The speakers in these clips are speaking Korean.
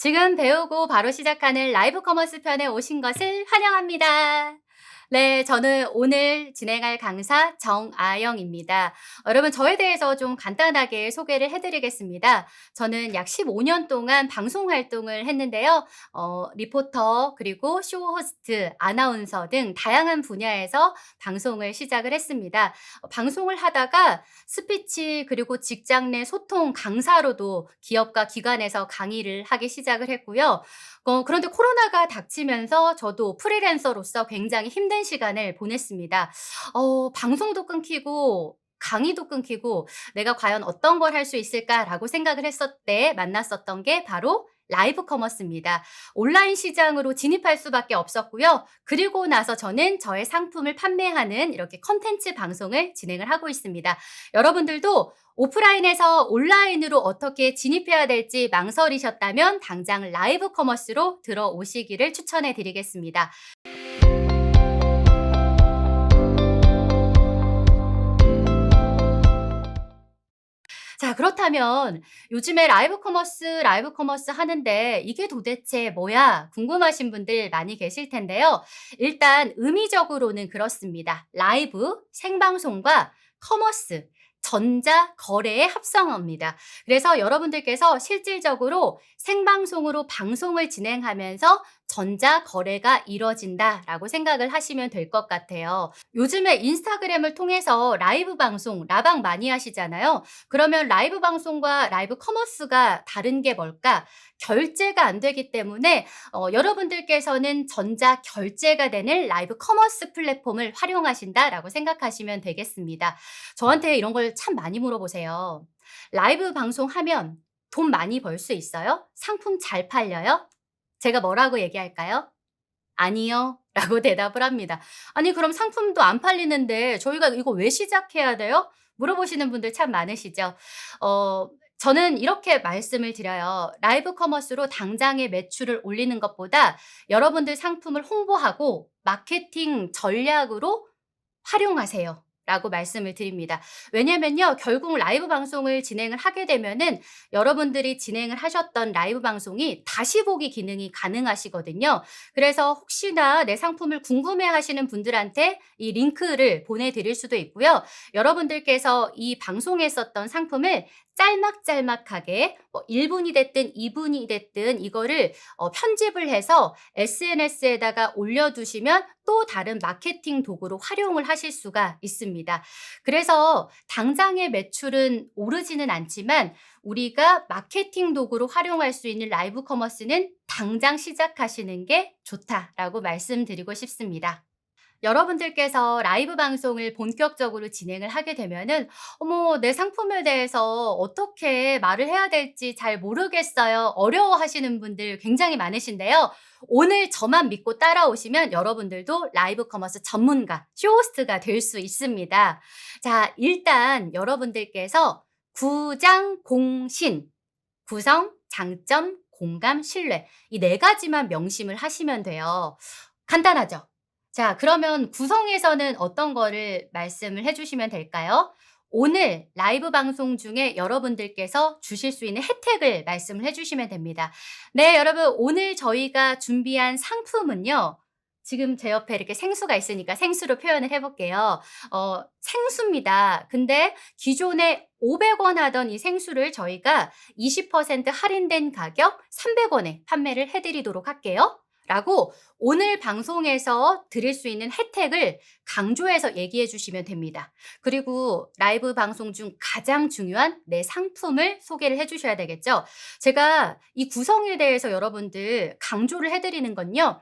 지금 배우고 바로 시작하는 라이브 커머스 편에 오신 것을 환영합니다. 네, 저는 오늘 진행할 강사 정아영입니다. 여러분, 저에 대해서 좀 간단하게 소개를 해드리겠습니다. 저는 약 15년 동안 방송 활동을 했는데요. 리포터, 그리고 쇼 호스트, 아나운서 등 다양한 분야에서 방송을 시작을 했습니다. 방송을 하다가 스피치, 그리고 직장 내 소통 강사로도 기업과 기관에서 강의를 하기 시작을 했고요. 그런데 코로나가 닥치면서 저도 프리랜서로서 굉장히 힘든 시간을 보냈습니다. 방송도 끊기고 강의도 끊기고 '내가 과연 어떤 걸 할 수 있을까?'라고 생각을 했을 때 만났었던 게 바로 라이브 커머스입니다. 온라인 시장으로 진입할 수밖에 없었고요. 그리고 나서 저는 저의 상품을 판매하는 이렇게 콘텐츠 방송을 진행을 하고 있습니다. 여러분들도 오프라인에서 온라인으로 어떻게 진입해야 될지 망설이셨다면 당장 라이브 커머스로 들어오시기를 추천해 드리겠습니다. 자, 그렇다면 요즘에 라이브 커머스 하는데 이게 도대체 뭐야? 궁금하신 분들 많이 계실 텐데요. 일단 의미적으로는 그렇습니다. 라이브, 생방송과 커머스, 전자 거래의 합성어입니다. 그래서 여러분들께서 실질적으로 생방송으로 방송을 진행하면서 전자 거래가 이뤄진다라고 생각을 하시면 될 것 같아요. 요즘에 인스타그램을 통해서 라이브 방송, 라방 많이 하시잖아요. 그러면 라이브 방송과 라이브 커머스가 다른 게 뭘까? 결제가 안 되기 때문에 여러분들께서는 전자 결제가 되는 라이브 커머스 플랫폼을 활용하신다라고 생각하시면 되겠습니다. 저한테 이런 걸 참 많이 물어보세요. 라이브 방송하면 돈 많이 벌 수 있어요? 상품 잘 팔려요? 제가 뭐라고 얘기할까요? "아니요." 라고 대답을 합니다. "아니 그럼 상품도 안 팔리는데 저희가 이거 왜 시작해야 돼요?" 물어보시는 분들 참 많으시죠. 저는 이렇게 말씀을 드려요. 라이브 커머스로 당장의 매출을 올리는 것보다 여러분들 상품을 홍보하고 마케팅 전략으로 활용하세요. 라고 말씀을 드립니다. 왜냐면요, 결국 라이브 방송을 진행을 하게 되면은 여러분들이 진행을 하셨던 라이브 방송이 다시 보기 기능이 가능하시거든요. 그래서 혹시나 내 상품을 궁금해 하시는 분들한테 이 링크를 보내드릴 수도 있고요. 여러분들께서 이 방송에 썼던 상품을 짤막짤막하게 뭐 1분이 됐든 2분이 됐든 이거를 편집을 해서 SNS에다가 올려두시면 또 다른 마케팅 도구로 활용을 하실 수가 있습니다. 그래서 당장의 매출은 오르지는 않지만 우리가 마케팅 도구로 활용할 수 있는 라이브 커머스는 당장 시작하시는 게 좋다라고 말씀드리고 싶습니다. 여러분들께서 라이브 방송을 본격적으로 진행을 하게 되면은 "어머, 내 상품에 대해서 어떻게 말을 해야 될지 잘 모르겠어요." 어려워하시는 분들 굉장히 많으신데요. 오늘 저만 믿고 따라오시면 여러분들도 라이브 커머스 전문가, 쇼호스트가 될 수 있습니다. 자, 일단 여러분들께서 구장, 공신, 구성, 장점, 공감, 신뢰 이 네 가지만 명심을 하시면 돼요. 간단하죠? 자, 그러면 구성에서는 어떤 거를 말씀을 해 주시면 될까요? 오늘 라이브 방송 중에 여러분들께서 주실 수 있는 혜택을 말씀을 해 주시면 됩니다. 네, 여러분 오늘 저희가 준비한 상품은요. 지금 제 옆에 이렇게 생수가 있으니까 생수로 표현을 해 볼게요. 생수입니다. 근데 기존에 500원 하던 이 생수를 저희가 20% 할인된 가격 300원에 판매를 해 드리도록 할게요. 라고 오늘 방송에서 드릴 수 있는 혜택을 강조해서 얘기해 주시면 됩니다. 그리고 라이브 방송 중 가장 중요한 내 상품을 소개를 해 주셔야 되겠죠. 제가 이 구성에 대해서 여러분들 강조를 해 드리는 건요.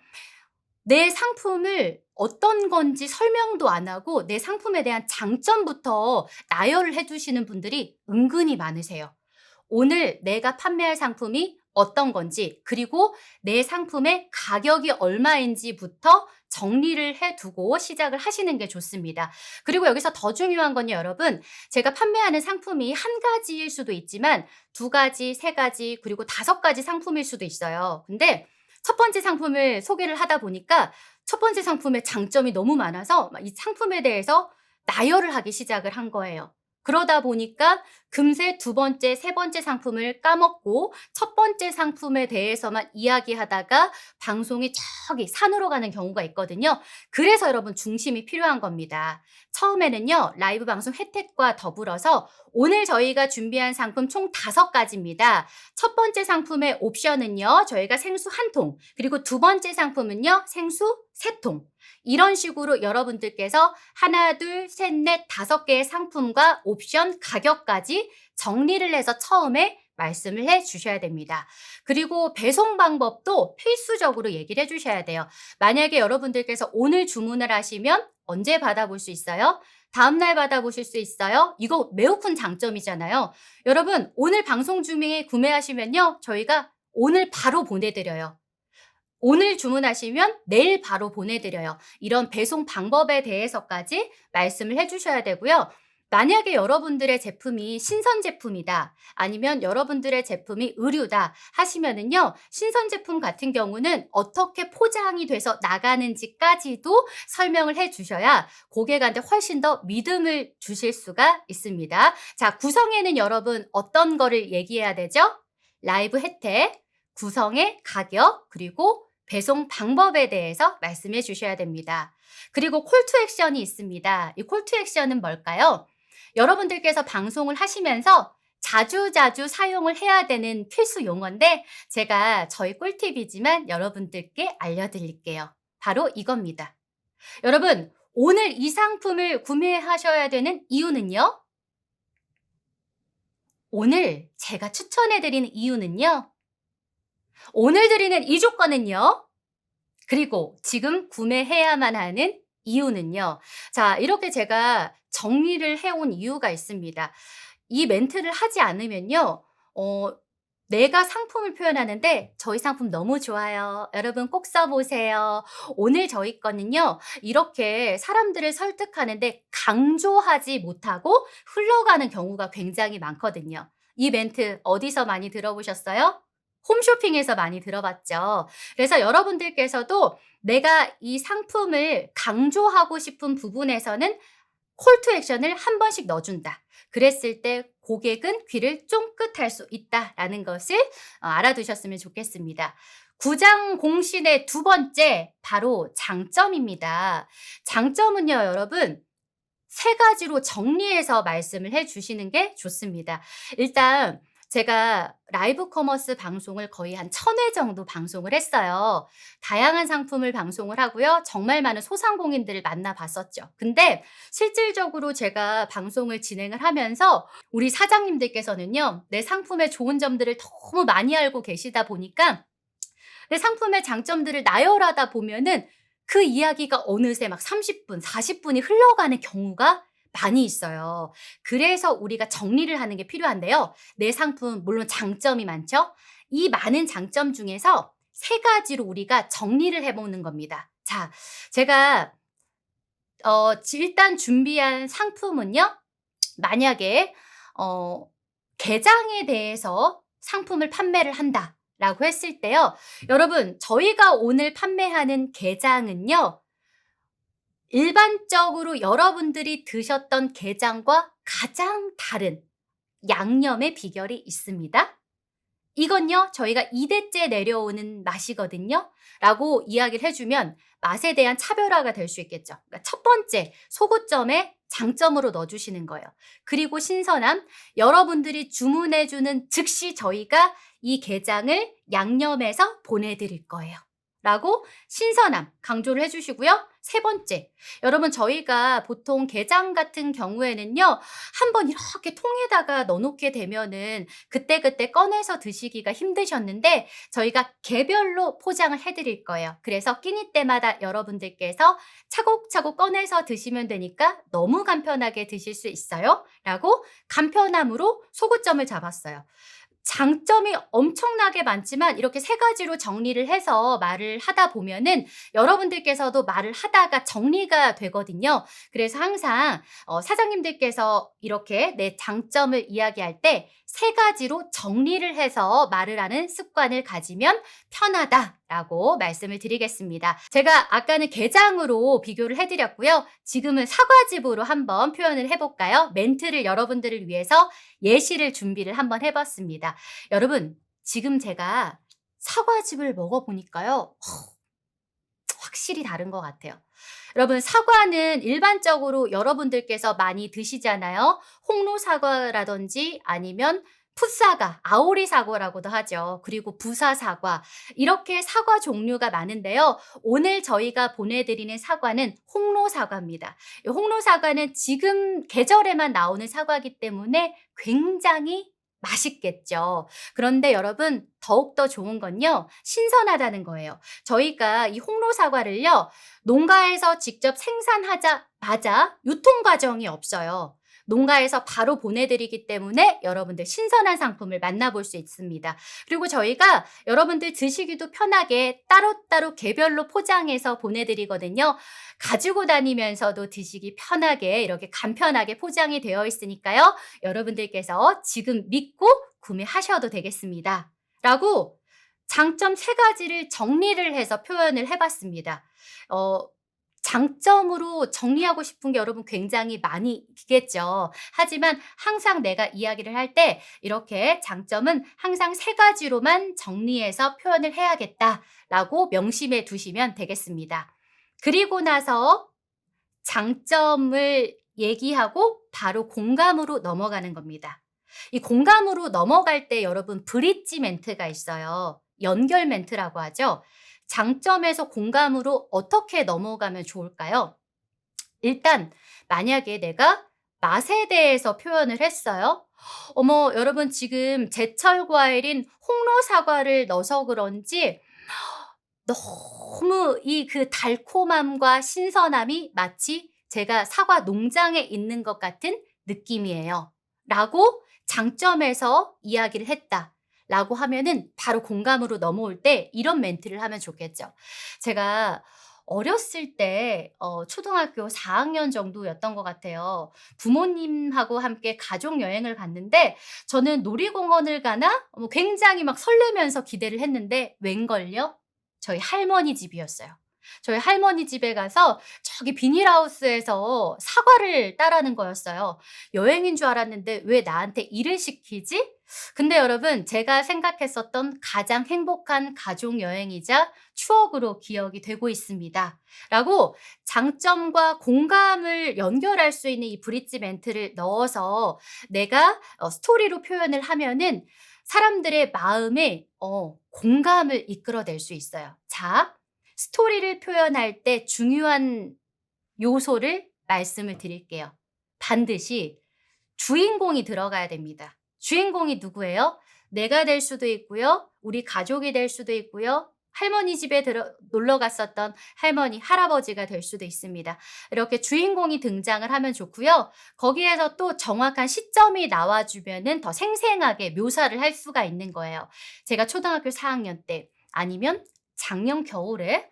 내 상품을 어떤 건지 설명도 안 하고 내 상품에 대한 장점부터 나열을 해 주시는 분들이 은근히 많으세요. 오늘 내가 판매할 상품이 어떤 건지, 그리고 내 상품의 가격이 얼마인지부터 정리를 해 두고 시작을 하시는 게 좋습니다. 그리고 여기서 더 중요한 건요, 여러분. 제가 판매하는 상품이 한 가지일 수도 있지만 두 가지, 세 가지, 그리고 다섯 가지 상품일 수도 있어요. 근데 첫 번째 상품을 소개를 하다 보니까 첫 번째 상품의 장점이 너무 많아서 이 상품에 대해서 나열을 하기 시작을 한 거예요. 그러다 보니까 금세 두 번째, 세 번째 상품을 까먹고 첫 번째 상품에 대해서만 이야기하다가 방송이 저기 산으로 가는 경우가 있거든요. 그래서 여러분 중심이 필요한 겁니다. 처음에는요, 라이브 방송 혜택과 더불어서 오늘 저희가 준비한 상품 총 5가지입니다. 첫 번째 상품의 옵션은요, 저희가 생수 1통, 그리고 두 번째 상품은요, 생수 3통. 이런 식으로 여러분들께서 하나, 둘, 셋, 넷, 5개의 상품과 옵션 가격까지 정리를 해서 처음에 말씀을 해 주셔야 됩니다. 그리고 배송 방법도 필수적으로 얘기를 해 주셔야 돼요. 만약에 여러분들께서 오늘 주문을 하시면 언제 받아볼 수 있어요? 다음날 받아보실 수 있어요? 이거 매우 큰 장점이잖아요. 여러분, 오늘 방송 중에 구매하시면요, 저희가 오늘 바로 보내드려요. 오늘 주문하시면 내일 바로 보내드려요. 이런 배송 방법에 대해서까지 말씀을 해주셔야 되고요. 만약에 여러분들의 제품이 신선 제품이다, 아니면 여러분들의 제품이 의류다 하시면은요, 신선 제품 같은 경우는 어떻게 포장이 돼서 나가는지까지도 설명을 해 주셔야 고객한테 훨씬 더 믿음을 주실 수가 있습니다. 자, 구성에는 여러분 어떤 거를 얘기해야 되죠? 라이브 혜택, 구성의 가격, 그리고 배송 방법에 대해서 말씀해 주셔야 됩니다. 그리고 콜투 액션이 있습니다. 이 콜투 액션은 뭘까요? 여러분들께서 방송을 하시면서 자주자주 사용을 해야 되는 필수 용어인데 제가 저희 꿀팁이지만 여러분들께 알려드릴게요. 바로 이겁니다. 여러분, 오늘 이 상품을 구매하셔야 되는 이유는요? 오늘 제가 추천해드리는 이유는요? 오늘 드리는 이 조건은요? 그리고 지금 구매해야만 하는 이유는요. 자, 이렇게 제가 정리를 해온 이유가 있습니다. 이 멘트를 하지 않으면요, 내가 상품을 표현하는데 저희 상품 너무 좋아요. 여러분 꼭 써보세요. 오늘 저희 거는요, 이렇게 사람들을 설득하는데 강조하지 못하고 흘러가는 경우가 굉장히 많거든요. 이 멘트 어디서 많이 들어보셨어요? 홈쇼핑에서 많이 들어봤죠. 그래서 여러분들께서도 내가 이 상품을 강조하고 싶은 부분에서는 콜투 액션을 한 번씩 넣어준다. 그랬을 때 고객은 귀를 쫑긋할 수 있다라는 것을 알아두셨으면 좋겠습니다. 구장 공신의 두 번째, 바로 장점입니다. 장점은요, 여러분, 3가지로 정리해서 말씀을 해 주시는 게 좋습니다. 일단 제가 라이브 커머스 방송을 거의 한 1000회 정도 방송을 했어요. 다양한 상품을 방송을 하고요. 정말 많은 소상공인들을 만나봤었죠. 근데 실질적으로 제가 방송을 진행을 하면서 우리 사장님들께서는요, 내 상품의 좋은 점들을 너무 많이 알고 계시다 보니까 내 상품의 장점들을 나열하다 보면은 그 이야기가 어느새 막 30분, 40분이 흘러가는 경우가 많이 있어요. 그래서 우리가 정리를 하는 게 필요한데요. 내 상품, 물론 장점이 많죠? 이 많은 장점 중에서 3가지로 우리가 정리를 해보는 겁니다. 자, 제가 일단 준비한 상품은요, 만약에 개장에 대해서 상품을 판매를 한다 라고 했을 때요, 여러분, 저희가 오늘 판매하는 게장은요, 일반적으로 여러분들이 드셨던 게장과 가장 다른 양념의 비결이 있습니다. 이건요, 저희가 2대째 내려오는 맛이거든요. 라고 이야기를 해주면 맛에 대한 차별화가 될 수 있겠죠. 그러니까 첫 번째, 소고점에 장점으로 넣어주시는 거예요. 그리고 신선함, 여러분들이 주문해주는 즉시 저희가 이 게장을 양념해서 보내드릴 거예요. 라고 신선함 강조를 해주시고요. 3번째, 여러분 저희가 보통 게장 같은 경우에는요, 한번 이렇게 통에다가 넣어놓게 되면은 그때그때 꺼내서 드시기가 힘드셨는데 저희가 개별로 포장을 해드릴 거예요. 그래서 끼니 때마다 여러분들께서 차곡차곡 꺼내서 드시면 되니까 너무 간편하게 드실 수 있어요. 라고 간편함으로 소구점을 잡았어요. 장점이 엄청나게 많지만 이렇게 3가지로 정리를 해서 말을 하다 보면은 여러분들께서도 말을 하다가 정리가 되거든요. 그래서 항상 사장님들께서 이렇게 내 장점을 이야기할 때 세 가지로 정리를 해서 말을 하는 습관을 가지면 편하다라고 말씀을 드리겠습니다. 제가 아까는 게장으로 비교를 해드렸고요. 지금은 사과즙으로 한번 표현을 해볼까요? 멘트를 여러분들을 위해서 예시를 준비를 한번 해봤습니다. 여러분, 지금 제가 사과즙을 먹어보니까요. 확실히 다른 것 같아요. 여러분, 사과는 일반적으로 여러분들께서 많이 드시잖아요. 홍로 사과라든지 아니면 풋사과, 아오리 사과라고도 하죠. 그리고 부사 사과. 이렇게 사과 종류가 많은데요. 오늘 저희가 보내드리는 사과는 홍로 사과입니다. 이 홍로 사과는 지금 계절에만 나오는 사과이기 때문에 굉장히 맛있겠죠. 그런데 여러분, 더욱더 좋은 건요, 신선하다는 거예요. 저희가 이 홍로 사과를요, 농가에서 직접 생산하자마자 유통 과정이 없어요. 농가에서 바로 보내드리기 때문에 여러분들 신선한 상품을 만나볼 수 있습니다. 그리고 저희가 여러분들 드시기도 편하게 따로따로 개별로 포장해서 보내드리거든요. 가지고 다니면서도 드시기 편하게 이렇게 간편하게 포장이 되어 있으니까요. 여러분들께서 지금 믿고 구매하셔도 되겠습니다. 라고 장점 세 가지를 정리를 해서 표현을 해봤습니다. 장점으로 정리하고 싶은 게 여러분 굉장히 많이 있겠죠. 하지만 항상 내가 이야기를 할 때 이렇게 장점은 항상 세 가지로만 정리해서 표현을 해야겠다라고 명심해 두시면 되겠습니다. 그리고 나서 장점을 얘기하고 바로 공감으로 넘어가는 겁니다. 이 공감으로 넘어갈 때 여러분 브릿지 멘트가 있어요. 연결 멘트라고 하죠. 장점에서 공감으로 어떻게 넘어가면 좋을까요? 일단 만약에 내가 맛에 대해서 표현을 했어요. 어머, 여러분 지금 제철 과일인 홍로 사과를 넣어서 그런지 너무 이 그 달콤함과 신선함이 마치 제가 사과 농장에 있는 것 같은 느낌이에요. 라고 장점에서 이야기를 했다. 라고 하면은 바로 공감으로 넘어올 때 이런 멘트를 하면 좋겠죠. 제가 어렸을 때 초등학교 4학년 정도였던 것 같아요. 부모님하고 함께 가족 여행을 갔는데 저는 놀이공원을 가나 굉장히 막 설레면서 기대를 했는데 웬걸요? 저희 할머니 집이었어요. 저희 할머니 집에 가서 저기 비닐하우스에서 사과를 따라는 거였어요. 여행인 줄 알았는데 왜 나한테 일을 시키지? 근데 여러분, 제가 생각했었던 가장 행복한 가족 여행이자 추억으로 기억이 되고 있습니다. 라고 장점과 공감을 연결할 수 있는 이 브릿지 멘트를 넣어서 내가 스토리로 표현을 하면은 사람들의 마음에 공감을 이끌어낼 수 있어요. 자, 스토리를 표현할 때 중요한 요소를 말씀을 드릴게요. 반드시 주인공이 들어가야 됩니다. 주인공이 누구예요? 내가 될 수도 있고요. 우리 가족이 될 수도 있고요. 할머니 집에 놀러 갔었던 할머니, 할아버지가 될 수도 있습니다. 이렇게 주인공이 등장을 하면 좋고요. 거기에서 또 정확한 시점이 나와주면은 더 생생하게 묘사를 할 수가 있는 거예요. 제가 초등학교 4학년 때 아니면 작년 겨울에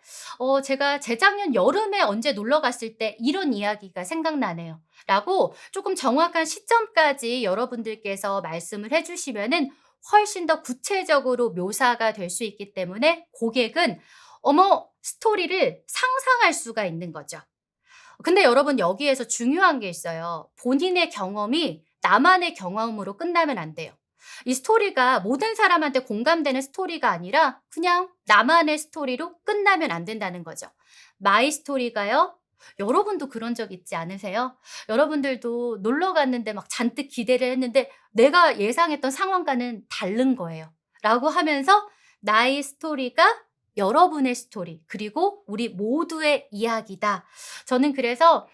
제가 재작년 여름에 언제 놀러 갔을 때 이런 이야기가 생각나네요. 라고 조금 정확한 시점까지 여러분들께서 말씀을 해주시면은 훨씬 더 구체적으로 묘사가 될 수 있기 때문에 고객은 스토리를 상상할 수가 있는 거죠. 근데 여러분 여기에서 중요한 게 있어요. 본인의 경험이 나만의 경험으로 끝나면 안 돼요. 이 스토리가 모든 사람한테 공감되는 스토리가 아니라 그냥 나만의 스토리로 끝나면 안 된다는 거죠. 마이 스토리가요. 여러분도 그런 적 있지 않으세요? 여러분들도 놀러 갔는데 막 잔뜩 기대를 했는데 내가 예상했던 상황과는 다른 거예요. 라고 하면서 나의 스토리가 여러분의 스토리, 그리고 우리 모두의 이야기다. 저는 그래서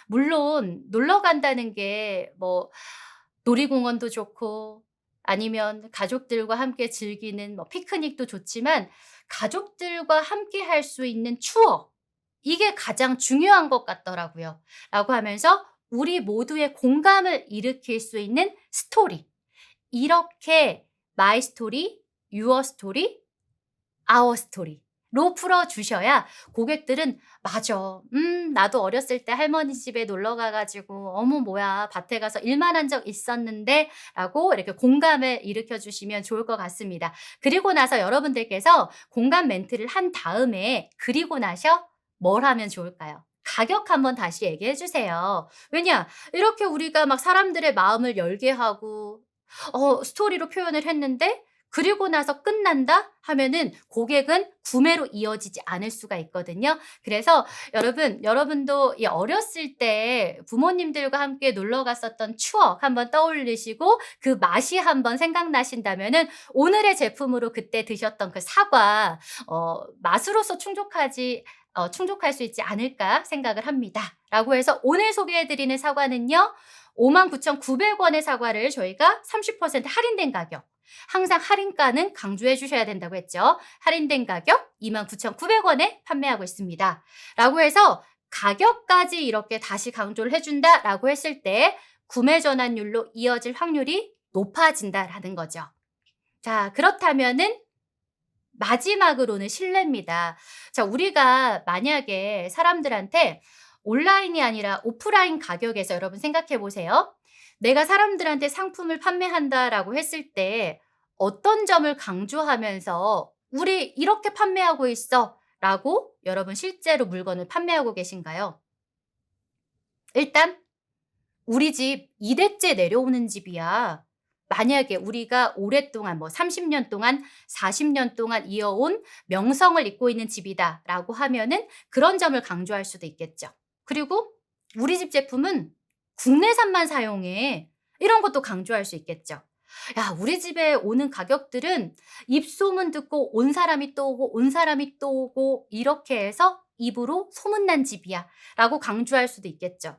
물론 놀러 간다는 게 놀이공원도 좋고 아니면 가족들과 함께 즐기는 피크닉도 좋지만 가족들과 함께 할 수 있는 추억, 이게 가장 중요한 것 같더라고요. 라고 하면서 우리 모두의 공감을 일으킬 수 있는 스토리. 이렇게 my story, your story, our story. 풀어주셔야 고객들은 맞아. 나도 어렸을 때 할머니 집에 놀러 가가지고 어머 뭐야 밭에 가서 일만 한 적 있었는데 라고 이렇게 공감을 일으켜 주시면 좋을 것 같습니다. 그리고 나서 여러분들께서 공감 멘트를 한 다음에 그리고 나셔 뭘 하면 좋을까요? 가격 한번 다시 얘기해 주세요. 왜냐? 이렇게 우리가 막 사람들의 마음을 열게 하고 스토리로 표현을 했는데 그리고 나서 끝난다 하면은 고객은 구매로 이어지지 않을 수가 있거든요. 그래서 여러분도 이 어렸을 때 부모님들과 함께 놀러 갔었던 추억 한번 떠올리시고 그 맛이 한번 생각나신다면은 오늘의 제품으로 그때 드셨던 그 사과 맛으로서 충족할 수 있지 않을까 생각을 합니다. 라고 해서 오늘 소개해 드리는 사과는요. 59,900원의 사과를 저희가 30% 할인된 가격, 항상 할인가는 강조해 주셔야 된다고 했죠. 할인된 가격 29,900원에 판매하고 있습니다. 라고 해서 가격까지 이렇게 다시 강조를 해준다라고 했을 때 구매 전환율로 이어질 확률이 높아진다라는 거죠. 자, 그렇다면은 마지막으로는 신뢰입니다. 자, 우리가 만약에 사람들한테 온라인이 아니라 오프라인 가격에서 여러분 생각해 보세요. 내가 사람들한테 상품을 판매한다라고 했을 때 어떤 점을 강조하면서 우리 이렇게 판매하고 있어 라고 여러분 실제로 물건을 판매하고 계신가요? 일단 우리 집 2대째 내려오는 집이야. 만약에 우리가 오랫동안 30년 동안 40년 동안 이어온 명성을 잇고 있는 집이다라고 하면은 그런 점을 강조할 수도 있겠죠. 그리고 우리 집 제품은 국내산만 사용해. 이런 것도 강조할 수 있겠죠. 야, 우리 집에 오는 가격들은 입소문 듣고 온 사람이 또 오고 온 사람이 또 오고 이렇게 해서 입으로 소문난 집이야 라고 강조할 수도 있겠죠.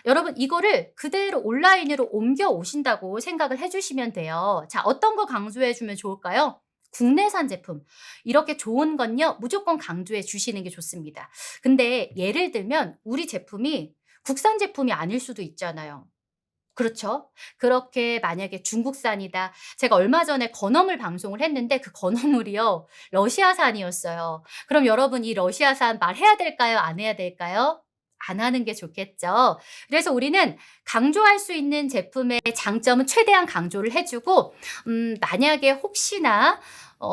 여러분 이거를 그대로 온라인으로 옮겨 오신다고 생각을 해주시면 돼요. 자, 어떤 거 강조해 주면 좋을까요? 국내산 제품. 이렇게 좋은 건요, 무조건 강조해 주시는 게 좋습니다. 근데 예를 들면 우리 제품이 국산 제품이 아닐 수도 있잖아요. 그렇죠. 그렇게 만약에 중국산이다. 제가 얼마 전에 건어물 방송을 했는데 그 건어물이요, 러시아산이었어요. 그럼 여러분 이 러시아산 말해야 될까요? 안 해야 될까요? 안 하는 게 좋겠죠. 그래서 우리는 강조할 수 있는 제품의 장점은 최대한 강조를 해주고, 만약에 혹시나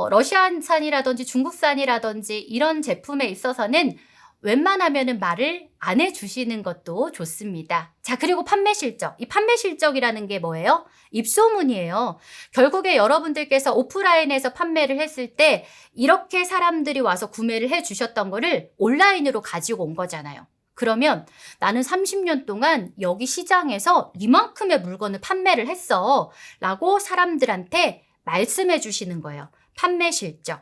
러시아산이라든지 중국산이라든지 이런 제품에 있어서는 웬만하면은 말을 안 해주시는 것도 좋습니다. 자, 그리고 판매 실적. 이 판매 실적이라는 게 뭐예요? 입소문이에요. 결국에 여러분들께서 오프라인에서 판매를 했을 때 이렇게 사람들이 와서 구매를 해주셨던 거를 온라인으로 가지고 온 거잖아요. 그러면 나는 30년 동안 여기 시장에서 이만큼의 물건을 판매를 했어 라고 사람들한테 말씀해 주시는 거예요. 판매 실적.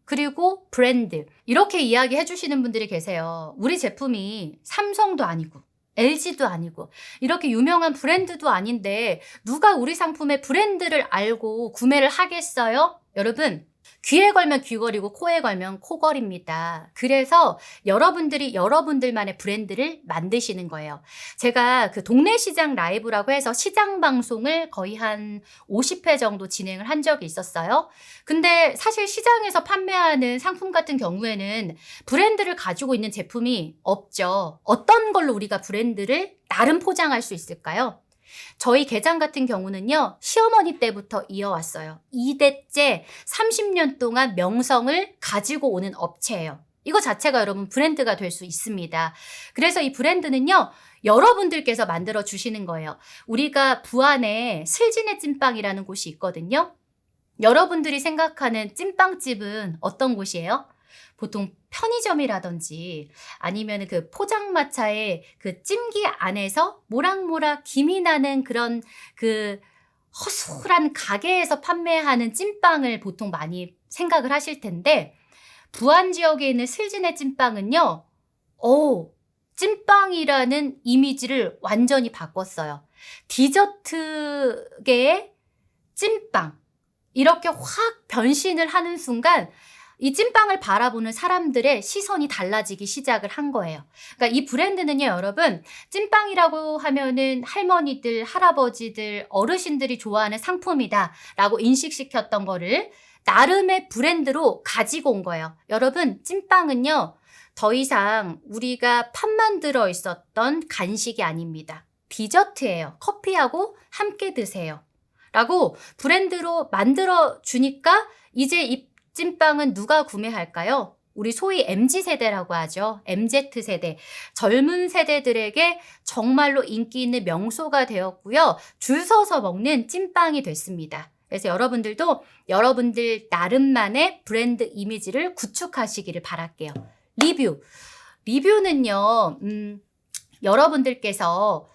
그리고 브랜드. 이렇게 이야기해 주시는 분들이 계세요. 우리 제품이 삼성도 아니고 LG도 아니고 이렇게 유명한 브랜드도 아닌데 누가 우리 상품의 브랜드를 알고 구매를 하겠어요? 여러분, 귀에 걸면 귀걸이고 코에 걸면 코걸입니다. 그래서 여러분들이 여러분들만의 브랜드를 만드시는 거예요. 제가 그 동네 시장 라이브라고 해서 시장 방송을 거의 한 50회 정도 진행을 한 적이 있었어요. 근데 사실 시장에서 판매하는 상품 같은 경우에는 브랜드를 가지고 있는 제품이 없죠. 어떤 걸로 우리가 브랜드를 나름 포장할 수 있을까요? 저희 게장 같은 경우는요, 시어머니 때부터 이어왔어요. 2대째 30년 동안 명성을 가지고 오는 업체예요. 이거 자체가 여러분 브랜드가 될 수 있습니다. 그래서 이 브랜드는요, 여러분들께서 만들어 주시는 거예요. 우리가 부안에 슬진의 찐빵이라는 곳이 있거든요. 여러분들이 생각하는 찐빵집은 어떤 곳이에요? 보통 편의점이라든지 아니면 그 포장마차의 그 찜기 안에서 모락모락 김이 나는 그런 그 허술한 가게에서 판매하는 찐빵을 보통 많이 생각을 하실 텐데, 부안 지역에 있는 슬진의 찐빵은요, 찐빵이라는 이미지를 완전히 바꿨어요. 디저트계의 찐빵. 이렇게 확 변신을 하는 순간 이 찐빵을 바라보는 사람들의 시선이 달라지기 시작을 한 거예요. 그러니까 이 브랜드는요, 여러분, 찐빵이라고 하면은 할머니들, 할아버지들, 어르신들이 좋아하는 상품이다 라고 인식시켰던 거를 나름의 브랜드로 가지고 온 거예요. 여러분, 찐빵은요, 더 이상 우리가 팥만 들어 있었던 간식이 아닙니다. 디저트예요. 커피하고 함께 드세요. 라고 브랜드로 만들어 주니까 이제 이 찐빵은 누가 구매할까요? 우리 소위 MZ세대라고 하죠. MZ세대. 젊은 세대들에게 정말로 인기 있는 명소가 되었고요. 줄 서서 먹는 찐빵이 됐습니다. 그래서 여러분들도 여러분들 나름만의 브랜드 이미지를 구축하시기를 바랄게요. 리뷰는요, 여러분들께서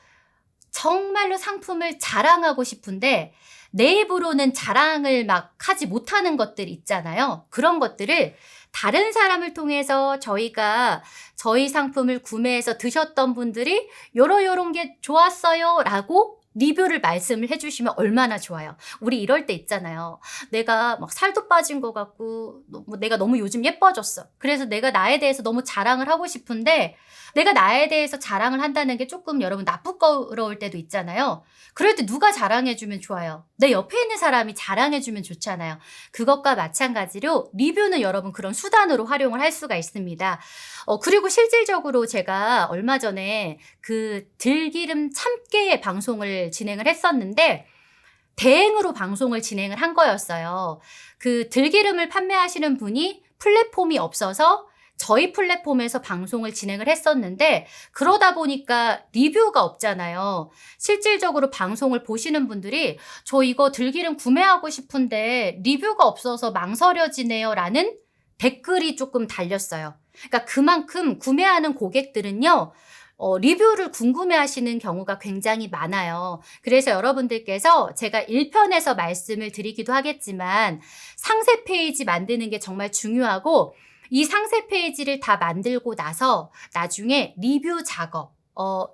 정말로 상품을 자랑하고 싶은데 내 입으로는 자랑을 막 하지 못하는 것들 있잖아요. 그런 것들을 다른 사람을 통해서 저희가 저희 상품을 구매해서 드셨던 분들이 요런 게 좋았어요 라고 리뷰를 말씀을 해주시면 얼마나 좋아요. 우리 이럴 때 있잖아요. 내가 막 살도 빠진 것 같고 내가 너무 요즘 예뻐졌어. 그래서 내가 나에 대해서 너무 자랑을 하고 싶은데 내가 나에 대해서 자랑을 한다는 게 조금 여러분 나쁘거울 때도 있잖아요. 그럴 때 누가 자랑해주면 좋아요? 내 옆에 있는 사람이 자랑해주면 좋잖아요. 그것과 마찬가지로 리뷰는 여러분 그런 수단으로 활용을 할 수가 있습니다. 그리고 실질적으로 제가 얼마 전에 그 들기름 참깨 방송을 진행을 했었는데 대행으로 방송을 진행을 한 거였어요. 그 들기름을 판매하시는 분이 플랫폼이 없어서 저희 플랫폼에서 방송을 진행을 했었는데 그러다 보니까 리뷰가 없잖아요. 실질적으로 방송을 보시는 분들이 저 이거 들기름 구매하고 싶은데 리뷰가 없어서 망설여지네요 라는 댓글이 조금 달렸어요. 그러니까 그만큼 구매하는 고객들은요. 리뷰를 궁금해하시는 경우가 굉장히 많아요. 그래서 여러분들께서 제가 1편에서 말씀을 드리기도 하겠지만 상세 페이지 만드는 게 정말 중요하고 이 상세 페이지를 다 만들고 나서 나중에 리뷰 작업,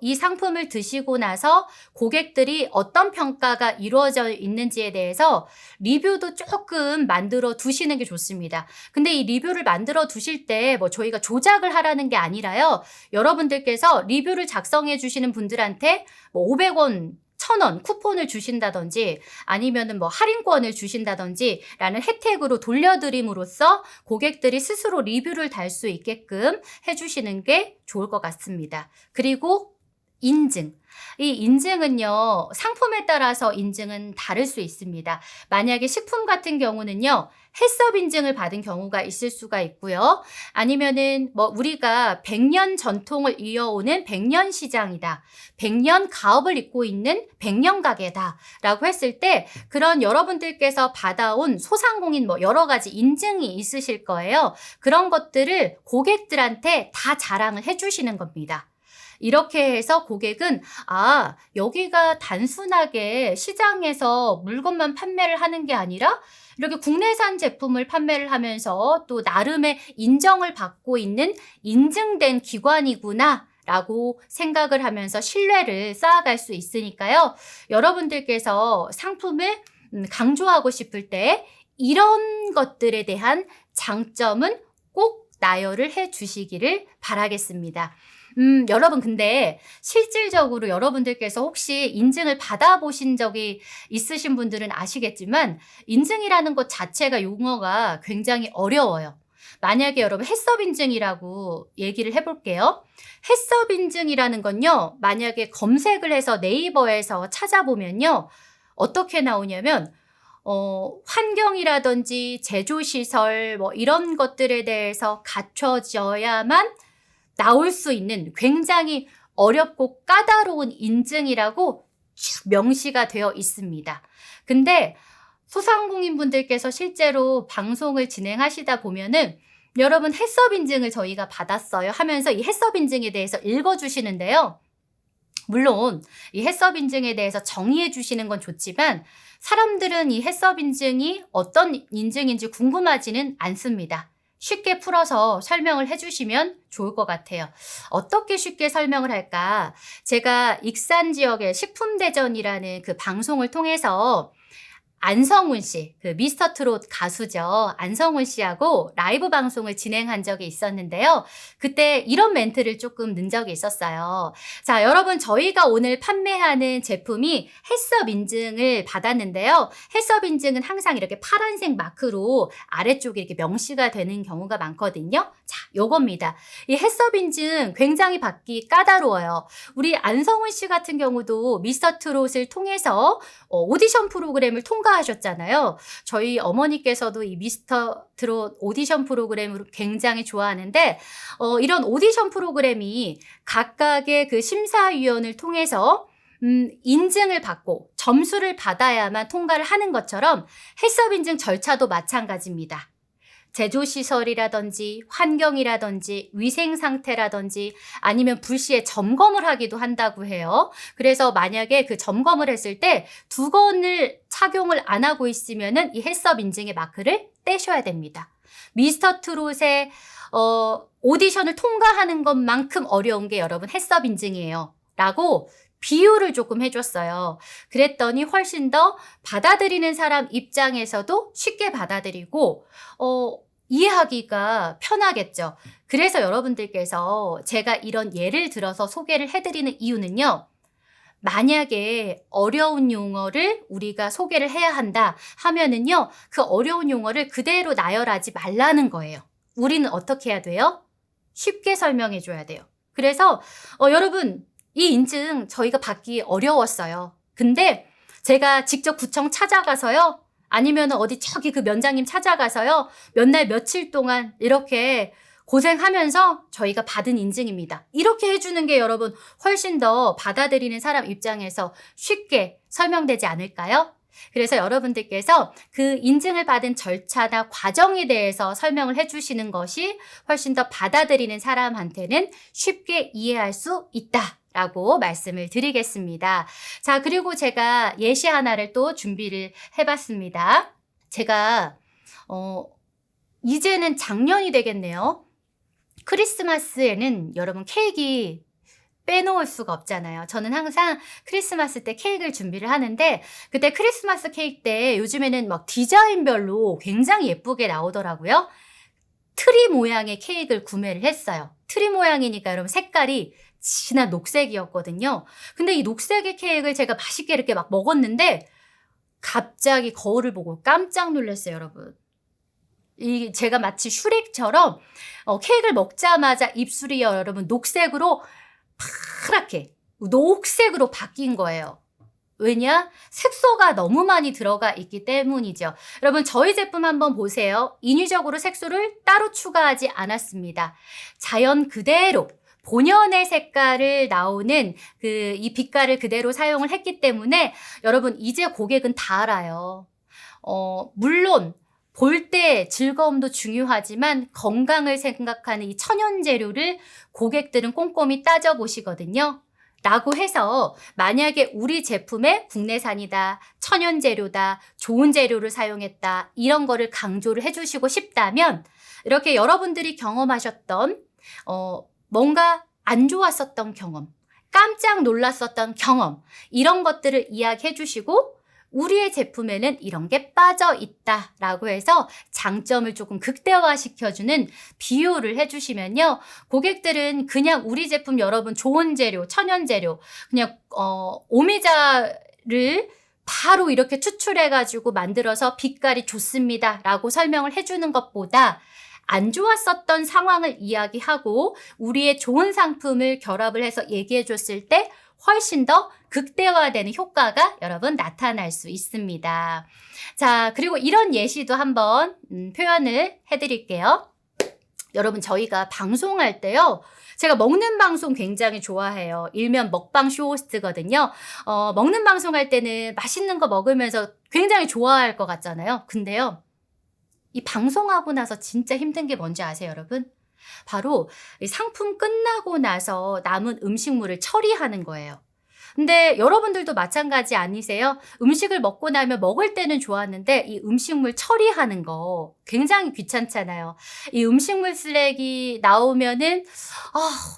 이 상품을 드시고 나서 고객들이 어떤 평가가 이루어져 있는지에 대해서 리뷰도 조금 만들어 두시는 게 좋습니다. 근데 이 리뷰를 만들어 두실 때 뭐 저희가 조작을 하라는 게 아니라요. 여러분들께서 리뷰를 작성해 주시는 분들한테 뭐 500원 1,000원 쿠폰을 주신다든지 아니면은 뭐 할인권을 주신다든지 라는 혜택으로 돌려드림으로써 고객들이 스스로 리뷰를 달 수 있게끔 해주시는 게 좋을 것 같습니다. 그리고 인증. 이 인증은요, 상품에 따라서 인증은 다를 수 있습니다. 만약에 식품 같은 경우는요, 해썹 인증을 받은 경우가 있을 수가 있고요. 아니면은 뭐 우리가 100년 전통을 이어오는 100년 시장이다. 100년 가업을 잇고 있는 100년 가게다. 라고 했을 때 그런 여러분들께서 받아온 소상공인 뭐 여러 가지 인증이 있으실 거예요. 그런 것들을 고객들한테 다 자랑을 해주시는 겁니다. 이렇게 해서 고객은 여기가 단순하게 시장에서 물건만 판매를 하는 게 아니라 이렇게 국내산 제품을 판매를 하면서 또 나름의 인정을 받고 있는 인증된 기관이구나 라고 생각을 하면서 신뢰를 쌓아갈 수 있으니까요. 여러분들께서 상품을 강조하고 싶을 때 이런 것들에 대한 장점은 꼭 나열을 해 주시기를 바라겠습니다. 여러분 근데 실질적으로 여러분들께서 혹시 인증을 받아보신 적이 있으신 분들은 아시겠지만 인증이라는 것 자체가 용어가 굉장히 어려워요. 만약에 여러분 해썹 인증이라고 얘기를 해볼게요. 해썹 인증이라는 건요. 만약에 검색을 해서 네이버에서 찾아보면요. 어떻게 나오냐면 환경이라든지 제조시설 뭐 이런 것들에 대해서 갖춰져야만 나올 수 있는 굉장히 어렵고 까다로운 인증이라고 쭉 명시가 되어 있습니다. 근데 소상공인분들께서 실제로 방송을 진행하시다 보면은 여러분 해썹 인증을 저희가 받았어요 하면서 이 해썹 인증에 대해서 읽어주시는데요. 물론 이 해썹 인증에 대해서 정의해 주시는 건 좋지만 사람들은 이 해썹 인증이 어떤 인증인지 궁금하지는 않습니다. 쉽게 풀어서 설명을 해주시면 좋을 것 같아요. 어떻게 쉽게 설명을 할까? 제가 익산 지역의 식품대전이라는 그 방송을 통해서 안성훈 씨, 그 미스터 트롯 가수죠. 안성훈 씨하고 라이브 방송을 진행한 적이 있었는데요. 그때 이런 멘트를 조금 넣은 적이 있었어요. 자, 여러분, 저희가 오늘 판매하는 제품이 헬스업 인증을 받았는데요. 헬스업 인증은 항상 이렇게 파란색 마크로 아래쪽에 이렇게 명시가 되는 경우가 많거든요. 자, 요겁니다. 이 헬스업 인증 굉장히 받기 까다로워요. 우리 안성훈 씨 같은 경우도 미스터 트롯을 통해서 오디션 프로그램을 통과하셨잖아요. 저희 어머니께서도 이 미스터 트롯 오디션 프로그램을 굉장히 좋아하는데 이런 오디션 프로그램이 각각의 그 심사위원을 통해서 인증을 받고 점수를 받아야만 통과를 하는 것처럼 헬스업 인증 절차도 마찬가지입니다. 제조시설이라든지 환경이라든지 위생 상태라든지 아니면 불시에 점검을 하기도 한다고 해요. 그래서 만약에 그 점검을 했을 때 두건을 착용을 안 하고 있으면은 이 헬스업 인증의 마크를 떼셔야 됩니다. 미스터 트롯의 오디션을 통과하는 것만큼 어려운 게 여러분 헬스업 인증이에요. 라고 비유를 조금 해줬어요. 그랬더니 훨씬 더 받아들이는 사람 입장에서도 쉽게 받아들이고 이해하기가 편하겠죠. 그래서 여러분들께서 제가 이런 예를 들어서 소개를 해드리는 이유는요. 만약에 어려운 용어를 우리가 소개를 해야 한다 하면은요. 그 어려운 용어를 그대로 나열하지 말라는 거예요. 우리는 어떻게 해야 돼요? 쉽게 설명해 줘야 돼요. 그래서 여러분 이 인증 저희가 받기 어려웠어요. 근데 제가 직접 구청 찾아가서요. 아니면 어디 저기 그 면장님 찾아가서요. 몇 날 며칠 동안 이렇게 고생하면서 저희가 받은 인증입니다. 이렇게 해주는 게 여러분 훨씬 더 받아들이는 사람 입장에서 쉽게 설명되지 않을까요? 그래서 여러분들께서 그 인증을 받은 절차나 과정에 대해서 설명을 해주시는 것이 훨씬 더 받아들이는 사람한테는 쉽게 이해할 수 있다. 라고 말씀을 드리겠습니다. 자, 그리고 제가 예시 하나를 또 준비를 해봤습니다. 제가 이제는 작년이 되겠네요. 크리스마스에는 여러분 케이크 빼놓을 수가 없잖아요. 저는 항상 크리스마스 때 케이크를 준비를 하는데 그때 크리스마스 케이크 때 요즘에는 막 디자인별로 굉장히 예쁘게 나오더라고요. 트리 모양의 케이크를 구매를 했어요. 트리 모양이니까 여러분 색깔이 진한 녹색이었거든요. 근데 이 녹색의 케이크를 제가 맛있게 이렇게 막 먹었는데 갑자기 거울을 보고 깜짝 놀랐어요, 여러분. 제가 마치 슈렉처럼 케이크를 먹자마자 입술이 여러분 녹색으로 파랗게 녹색으로 바뀐 거예요. 왜냐? 색소가 너무 많이 들어가 있기 때문이죠. 여러분 저희 제품 한번 보세요. 인위적으로 색소를 따로 추가하지 않았습니다. 자연 그대로 본연의 색깔을 나오는 이 빛깔을 그대로 사용을 했기 때문에 여러분 이제 고객은 다 알아요. 물론 볼 때 즐거움도 중요하지만 건강을 생각하는 이 천연 재료를 고객들은 꼼꼼히 따져보시거든요. 라고 해서 만약에 우리 제품에 국내산이다, 천연 재료다, 좋은 재료를 사용했다 이런 거를 강조를 해주시고 싶다면 이렇게 여러분들이 경험하셨던 뭔가 안 좋았었던 경험, 깜짝 놀랐었던 경험 이런 것들을 이야기해 주시고 우리의 제품에는 이런 게 빠져 있다라고 해서 장점을 조금 극대화시켜주는 비유를 해주시면요. 고객들은 그냥 우리 제품 여러분 좋은 재료, 천연 재료 그냥 오미자를 바로 이렇게 추출해가지고 만들어서 빛깔이 좋습니다 라고 설명을 해주는 것보다 안 좋았었던 상황을 이야기하고 우리의 좋은 상품을 결합을 해서 얘기해 줬을 때 훨씬 더 극대화되는 효과가 여러분 나타날 수 있습니다. 자, 그리고 이런 예시도 한번 표현을 해드릴게요. 여러분 저희가 방송할 때요. 제가 먹는 방송 굉장히 좋아해요. 일면 먹방 쇼호스트거든요. 먹는 방송할 때는 맛있는 거 먹으면서 굉장히 좋아할 것 같잖아요. 근데요. 이 방송하고 나서 진짜 힘든 게 뭔지 아세요, 여러분? 바로 상품 끝나고 나서 남은 음식물을 처리하는 거예요. 근데 여러분들도 마찬가지 아니세요? 음식을 먹고 나면 먹을 때는 좋았는데 이 음식물 처리하는 거 굉장히 귀찮잖아요. 이 음식물 쓰레기 나오면은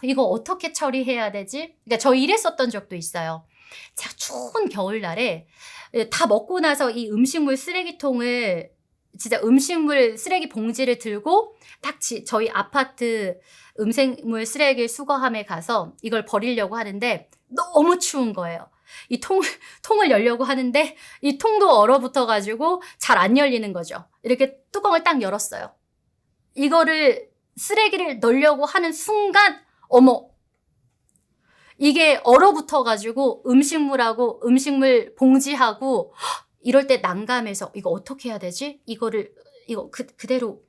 이거 어떻게 처리해야 되지? 그러니까 저 이랬었던 적도 있어요. 자, 추운 겨울날에 예, 다 먹고 나서 이 음식물 쓰레기통을 진짜 음식물 쓰레기 봉지를 들고 딱 저희 아파트 음식물 쓰레기 수거함에 가서 이걸 버리려고 하는데 너무 추운 거예요. 이 통을 열려고 하는데 이 통도 얼어붙어 가지고 잘 안 열리는 거죠. 이렇게 뚜껑을 딱 열었어요. 이거를 쓰레기를 넣으려고 하는 순간 어머, 이게 얼어붙어 가지고 음식물하고 음식물 봉지하고 이럴 때 난감해서 '이거 어떻게 해야 되지? 이거 그대로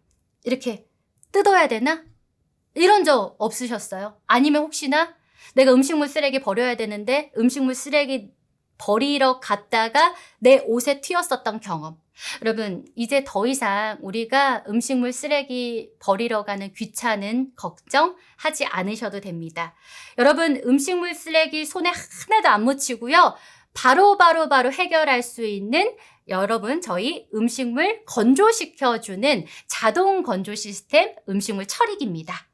이렇게 뜯어야 되나?' 이런 적 없으셨어요? 아니면 혹시나 내가 음식물 쓰레기 버려야 되는데 음식물 쓰레기 버리러 갔다가 내 옷에 튀었었던 경험. 여러분, 이제 더 이상 우리가 음식물 쓰레기 버리러 가는 귀찮은 걱정하지 않으셔도 됩니다. 여러분, 음식물 쓰레기 손에 하나도 안 묻히고요. 바로 해결할 수 있는 여러분, 저희 음식물 건조시켜주는 자동 건조 시스템 음식물 처리기입니다.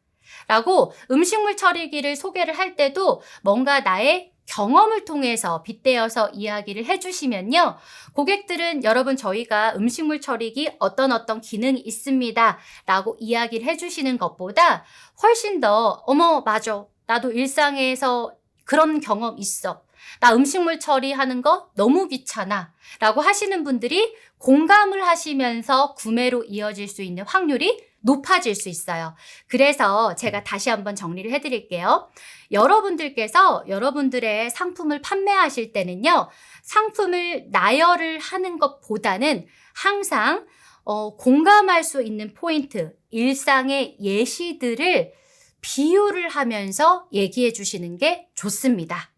라고 음식물 처리기를 소개를 할 때도 뭔가 나의 경험을 통해서 빗대어서 이야기를 해주시면요. 고객들은 여러분 저희가 음식물 처리기 어떤 기능이 있습니다. 라고 이야기를 해주시는 것보다 훨씬 더 어머 맞아. 나도 일상에서 그런 경험 있어. 나 음식물 처리하는 거 너무 귀찮아. 라고 하시는 분들이 공감을 하시면서 구매로 이어질 수 있는 확률이 높아질 수 있어요. 그래서 제가 다시 한번 정리를 해드릴게요. 여러분들께서 여러분들의 상품을 판매하실 때는요. 상품을 나열을 하는 것보다는 항상 공감할 수 있는 포인트, 일상의 예시들을 비유를 하면서 얘기해 주시는 게 좋습니다.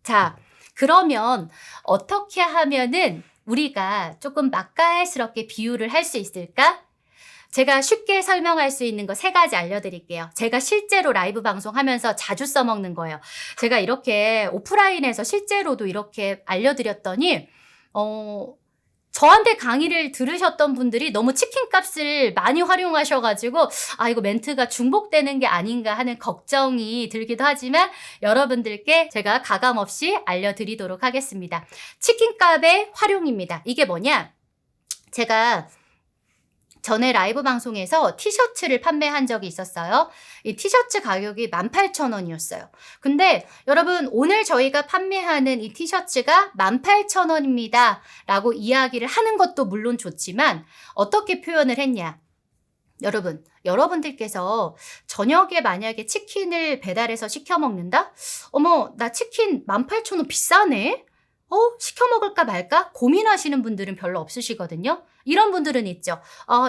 자, 그러면 어떻게 하면은 우리가 조금 맛깔스럽게 비유를 할 수 있을까? 제가 쉽게 설명할 수 있는 거 3가지 알려드릴게요. 제가 실제로 라이브 방송하면서 자주 써먹는 거예요. 제가 이렇게 오프라인에서 실제로도 이렇게 알려드렸더니 저한테 강의를 들으셨던 분들이 너무 치킨값을 많이 활용하셔가지고 이거 멘트가 중복되는 게 아닌가 하는 걱정이 들기도 하지만 여러분들께 제가 가감없이 알려드리도록 하겠습니다. 치킨값의 활용입니다. 이게 뭐냐? 제가 전에 라이브 방송에서 티셔츠를 판매한 적이 있었어요. 이 티셔츠 가격이 18,000원이었어요. 근데 여러분 오늘 저희가 판매하는 이 티셔츠가 18,000원입니다. 라고 이야기를 하는 것도 물론 좋지만 어떻게 표현을 했냐. 여러분들께서 저녁에 만약에 치킨을 배달해서 시켜 먹는다? 어머, 나 치킨 18,000원 비싸네? 시켜 먹을까 말까? 고민하시는 분들은 별로 없으시거든요. 이런 분들은 있죠.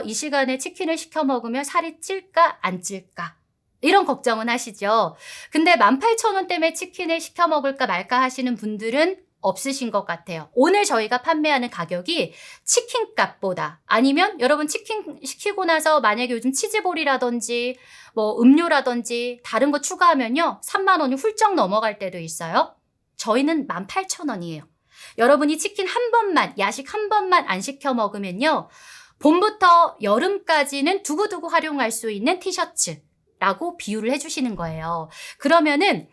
이 시간에 치킨을 시켜 먹으면 살이 찔까 안 찔까? 이런 걱정은 하시죠. 근데 18,000원 때문에 치킨을 시켜 먹을까 말까 하시는 분들은 없으신 것 같아요. 오늘 저희가 판매하는 가격이 치킨값보다 아니면 여러분 치킨 시키고 나서 만약에 요즘 치즈볼이라든지 뭐 음료라든지 다른 거 추가하면요. 3만 원이 훌쩍 넘어갈 때도 있어요. 저희는 18,000원이에요. 여러분이 치킨 한 번만, 야식 한 번만 안 시켜 먹으면요. 봄부터 여름까지는 두고두고 활용할 수 있는 티셔츠라고 비유를 해주시는 거예요. 그러면은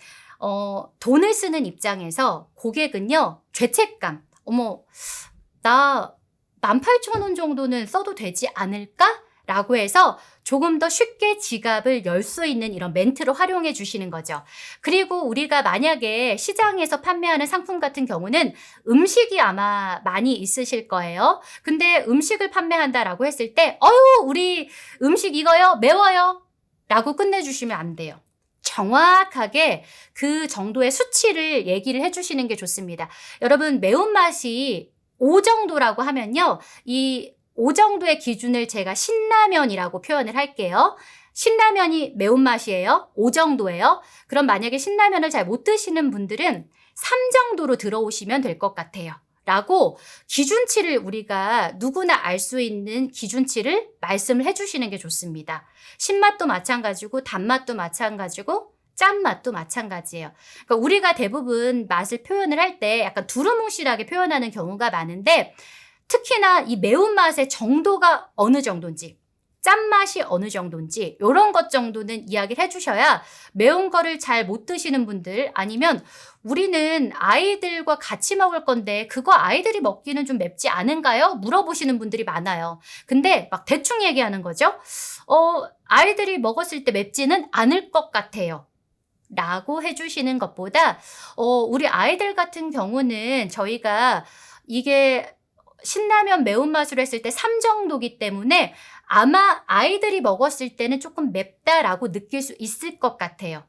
돈을 쓰는 입장에서 고객은요. 죄책감, 어머, 나 18,000원 정도는 써도 되지 않을까? 라고 해서 조금 더 쉽게 지갑을 열 수 있는 이런 멘트를 활용해 주시는 거죠. 그리고 우리가 만약에 시장에서 판매하는 상품 같은 경우는 음식이 아마 많이 있으실 거예요. 근데 음식을 판매한다라고 했을 때 우리 음식 이거요? 매워요? 라고 끝내주시면 안 돼요. 정확하게 그 정도의 수치를 얘기를 해주시는 게 좋습니다. 여러분 매운맛이 5 정도라고 하면요. 이 5 정도의 기준을 제가 신라면이라고 표현을 할게요. 신라면이 매운맛이에요. 5 정도예요. 그럼 만약에 신라면을 잘 못 드시는 분들은 3 정도로 들어오시면 될 것 같아요. 라고 기준치를 우리가 누구나 알 수 있는 기준치를 말씀을 해주시는 게 좋습니다. 신맛도 마찬가지고 단맛도 마찬가지고 짠맛도 마찬가지예요. 그러니까 우리가 대부분 맛을 표현을 할 때 약간 두루뭉실하게 표현하는 경우가 많은데 특히나 이 매운맛의 정도가 어느 정도인지 짠맛이 어느 정도인지 요런 것 정도는 이야기를 해 주셔야 매운 거를 잘 못 드시는 분들 아니면 "우리는 아이들과 같이 먹을 건데 그거 아이들이 먹기는 좀 맵지 않은가요?" 물어보시는 분들이 많아요. 근데 막 대충 얘기하는 거죠. "아이들이 먹었을 때 맵지는 않을 것 같아요." 라고 해 주시는 것보다 우리 아이들 같은 경우는 저희가 이게 신라면 매운맛으로 했을 때 3 정도기 때문에 아마 아이들이 먹었을 때는 조금 맵다라고 느낄 수 있을 것 같아요.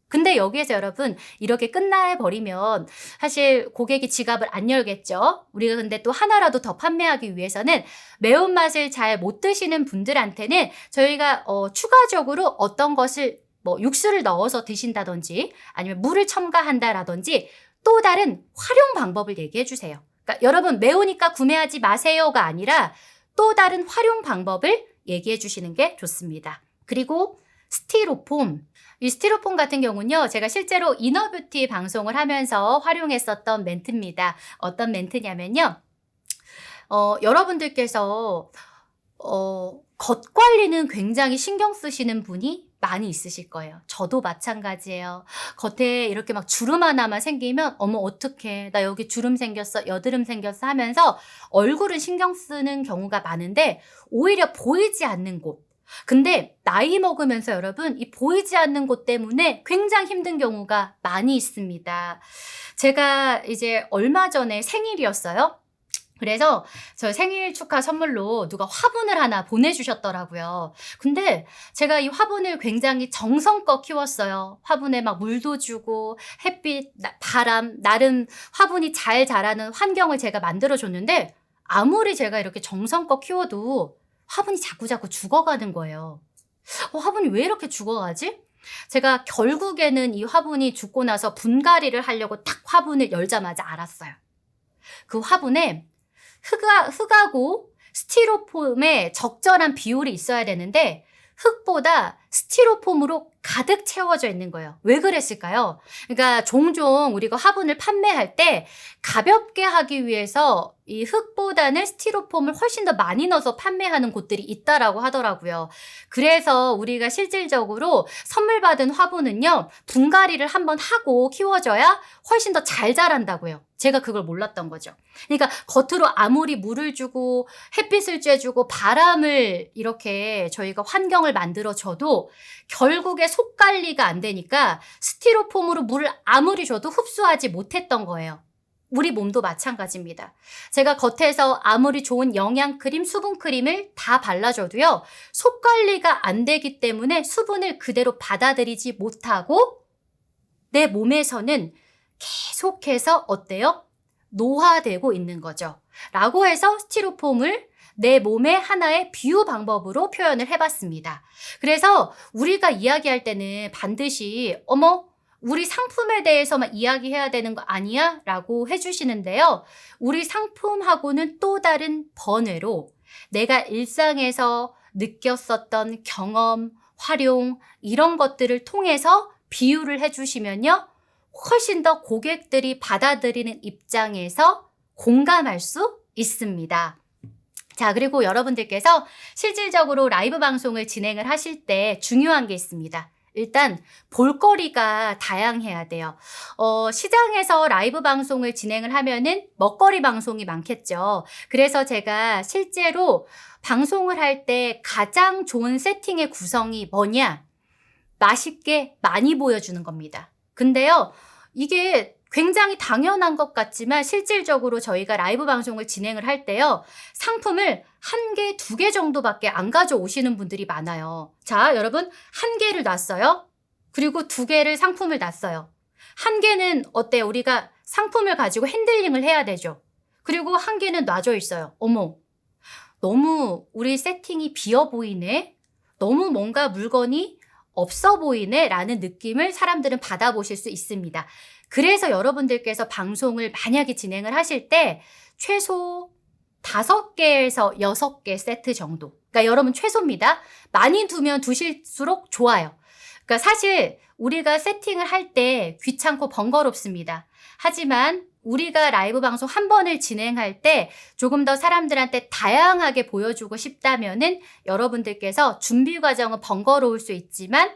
근데 여기에서 여러분 이렇게 끝나 버리면 사실 고객이 지갑을 안 열겠죠. 우리가 근데 또 하나라도 더 판매하기 위해서는 매운맛을 잘 못 드시는 분들한테는 저희가 추가적으로 어떤 것을 뭐 육수를 넣어서 드신다든지 아니면 물을 첨가한다라든지 또 다른 활용 방법을 얘기해 주세요. 그러니까 여러분 매우니까 구매하지 마세요가 아니라 또 다른 활용 방법을 얘기해 주시는 게 좋습니다. 그리고 스티로폼. 이 스티로폼 같은 경우는요, 제가 실제로 이너뷰티 방송을 하면서 활용했었던 멘트입니다. 어떤 멘트냐면요, 여러분들께서 겉 관리는 굉장히 신경 쓰시는 분이 많이 있으실 거예요. 저도 마찬가지예요. 겉에 이렇게 막 주름 하나만 생기면 어머 어떡해 나 여기 주름 생겼어 여드름 생겼어 하면서 얼굴은 신경 쓰는 경우가 많은데 오히려 보이지 않는 곳 근데 나이 먹으면서 여러분 이 보이지 않는 곳 때문에 굉장히 힘든 경우가 많이 있습니다. 제가 이제 얼마 전에 생일이었어요. 그래서 저 생일 축하 선물로 누가 화분을 하나 보내주셨더라고요. 근데 제가 이 화분을 굉장히 정성껏 키웠어요. 화분에 막 물도 주고 햇빛, 바람, 나름 화분이 잘 자라는 환경을 제가 만들어줬는데 아무리 제가 이렇게 정성껏 키워도 화분이 자꾸자꾸 죽어가는 거예요. 화분이 왜 이렇게 죽어가지? 제가 결국에는 이 화분이 죽고 나서 분갈이를 하려고 딱 화분을 열자마자 알았어요. 그 화분에 흙하고 스티로폼의 적절한 비율이 있어야 되는데 흙보다 스티로폼으로 가득 채워져 있는 거예요. 왜 그랬을까요? 그러니까 종종 우리가 화분을 판매할 때 가볍게 하기 위해서 이 흙보다는 스티로폼을 훨씬 더 많이 넣어서 판매하는 곳들이 있다라고 하더라고요. 그래서 우리가 실질적으로 선물 받은 화분은요, 분갈이를 한번 하고 키워줘야 훨씬 더 잘 자란다고요. 제가 그걸 몰랐던 거죠. 그러니까 겉으로 아무리 물을 주고 햇빛을 쬐주고 바람을 이렇게 저희가 환경을 만들어줘도 결국에 속 관리가 안 되니까 스티로폼으로 물을 아무리 줘도 흡수하지 못했던 거예요. 우리 몸도 마찬가지입니다. 제가 겉에서 아무리 좋은 영양크림, 수분크림을 다 발라줘도요. 속 관리가 안 되기 때문에 수분을 그대로 받아들이지 못하고 내 몸에서는 계속해서 어때요? 노화되고 있는 거죠. 라고 해서 스티로폼을 내 몸의 하나의 비유 방법으로 표현을 해봤습니다. 그래서 우리가 이야기할 때는 반드시 우리 상품에 대해서만 이야기해야 되는 거 아니야? 라고 해주시는데요. 우리 상품하고는 또 다른 번외로 내가 일상에서 느꼈었던 경험, 활용 이런 것들을 통해서 비유를 해주시면요. 훨씬 더 고객들이 받아들이는 입장에서 공감할 수 있습니다. 자, 그리고 여러분들께서 실질적으로 라이브 방송을 진행을 하실 때 중요한 게 있습니다. 일단 볼거리가 다양해야 돼요. 시장에서 라이브 방송을 진행을 하면은 먹거리 방송이 많겠죠. 그래서 제가 실제로 방송을 할 때 가장 좋은 세팅의 구성이 뭐냐? 맛있게 많이 보여주는 겁니다. 근데요, 이게 굉장히 당연한 것 같지만 실질적으로 저희가 라이브 방송을 진행을 할 때요. 상품을 1개, 2개 정도밖에 안 가져오시는 분들이 많아요. 자, 여러분 1개를 놨어요. 그리고 2개를 상품을 놨어요. 1개는 어때요? 우리가 상품을 가지고 핸들링을 해야 되죠. 그리고 1개는 놔져 있어요. 어머, 너무 우리 세팅이 비어 보이네? 너무 뭔가 물건이 없어 보이네? 라는 느낌을 사람들은 받아보실 수 있습니다. 그래서 여러분들께서 방송을 만약에 진행을 하실 때 최소 5개에서 6개 세트 정도. 그러니까 여러분 최소입니다. 많이 두면 두실수록 좋아요. 그러니까 사실 우리가 세팅을 할 때 귀찮고 번거롭습니다. 하지만 우리가 라이브 방송 한 번을 진행할 때 조금 더 사람들한테 다양하게 보여주고 싶다면은 여러분들께서 준비 과정은 번거로울 수 있지만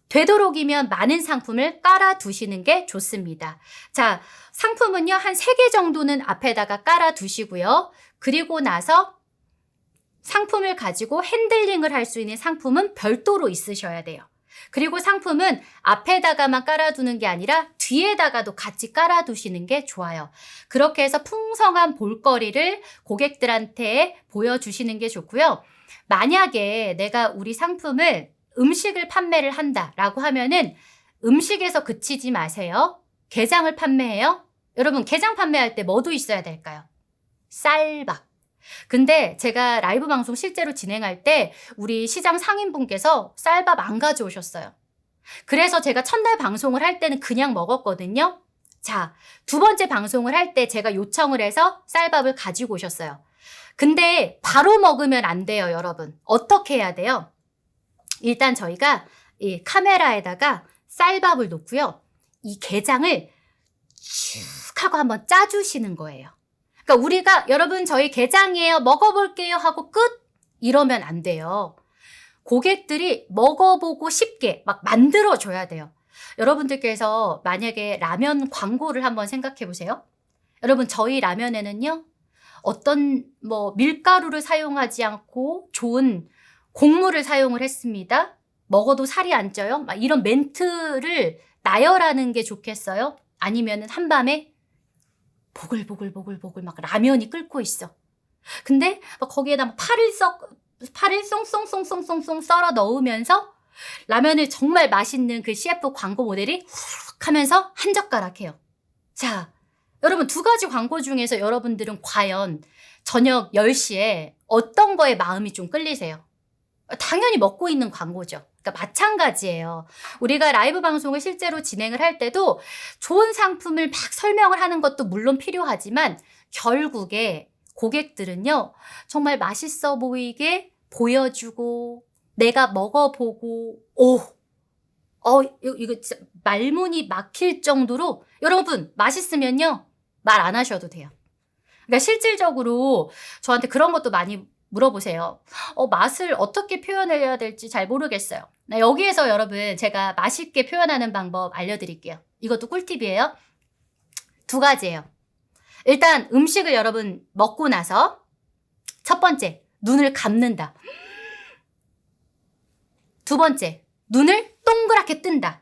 되도록이면 많은 상품을 깔아 두시는 게 좋습니다. 자, 상품은요, 한 3개 정도는 앞에다가 깔아 두시고요. 그리고 나서 상품을 가지고 핸들링을 할 수 있는 상품은 별도로 있으셔야 돼요. 그리고 상품은 앞에다가만 깔아두는 게 아니라 뒤에다가도 같이 깔아두시는 게 좋아요. 그렇게 해서 풍성한 볼거리를 고객들한테 보여주시는 게 좋고요. 만약에 내가 우리 상품을 음식을 판매를 한다라고 하면은 음식에서 그치지 마세요. 게장을 판매해요? 여러분, 게장 판매할 때 뭐도 있어야 될까요? 쌀밥. 근데 제가 라이브 방송 실제로 진행할 때 우리 시장 상인분께서 쌀밥 안 가져오셨어요. 그래서 제가 첫날 방송을 할 때는 그냥 먹었거든요. 자, 2번째 방송을 할 때 제가 요청을 해서 쌀밥을 가지고 오셨어요. 근데 바로 먹으면 안 돼요, 여러분. 어떻게 해야 돼요? 일단 저희가 이 카메라에다가 쌀밥을 놓고요. 이 게장을 쭉 하고 한번 짜주시는 거예요. 그러니까 우리가 여러분 저희 게장이에요. 먹어볼게요 하고 끝? 이러면 안 돼요. 고객들이 먹어보고 싶게 막 만들어줘야 돼요. 여러분들께서 만약에 라면 광고를 한번 생각해 보세요. 여러분 저희 라면에는요. 어떤 밀가루를 사용하지 않고 좋은 곡물을 사용을 했습니다. 먹어도 살이 안 쪄요. 막 이런 멘트를 나열하는 게 좋겠어요? 아니면은 한밤에 보글보글보글보글 막 라면이 끓고 있어. 근데 막 거기에다 막 파를 쏭쏭쏭쏭쏭 썰어 넣으면서 라면을 정말 맛있는 그 CF 광고 모델이 훅 하면서 한 젓가락 해요. 자, 여러분 2가지 광고 중에서 여러분들은 과연 저녁 10시에 어떤 거에 마음이 좀 끌리세요? 당연히 먹고 있는 광고죠. 그러니까 마찬가지예요. 우리가 라이브 방송을 실제로 진행을 할 때도 좋은 상품을 막 설명을 하는 것도 물론 필요하지만 결국에 고객들은요. 정말 맛있어 보이게 보여주고 내가 먹어보고 이거 진짜 말문이 막힐 정도로 여러분 맛있으면요. 말 안 하셔도 돼요. 그러니까 실질적으로 저한테 그런 것도 많이 물어보세요. 맛을 어떻게 표현해야 될지 잘 모르겠어요. 여기에서 여러분 제가 맛있게 표현하는 방법 알려드릴게요. 이것도 꿀팁이에요. 2가지예요. 일단 음식을 여러분 먹고 나서 첫 번째, 눈을 감는다. 2번째, 눈을 동그랗게 뜬다.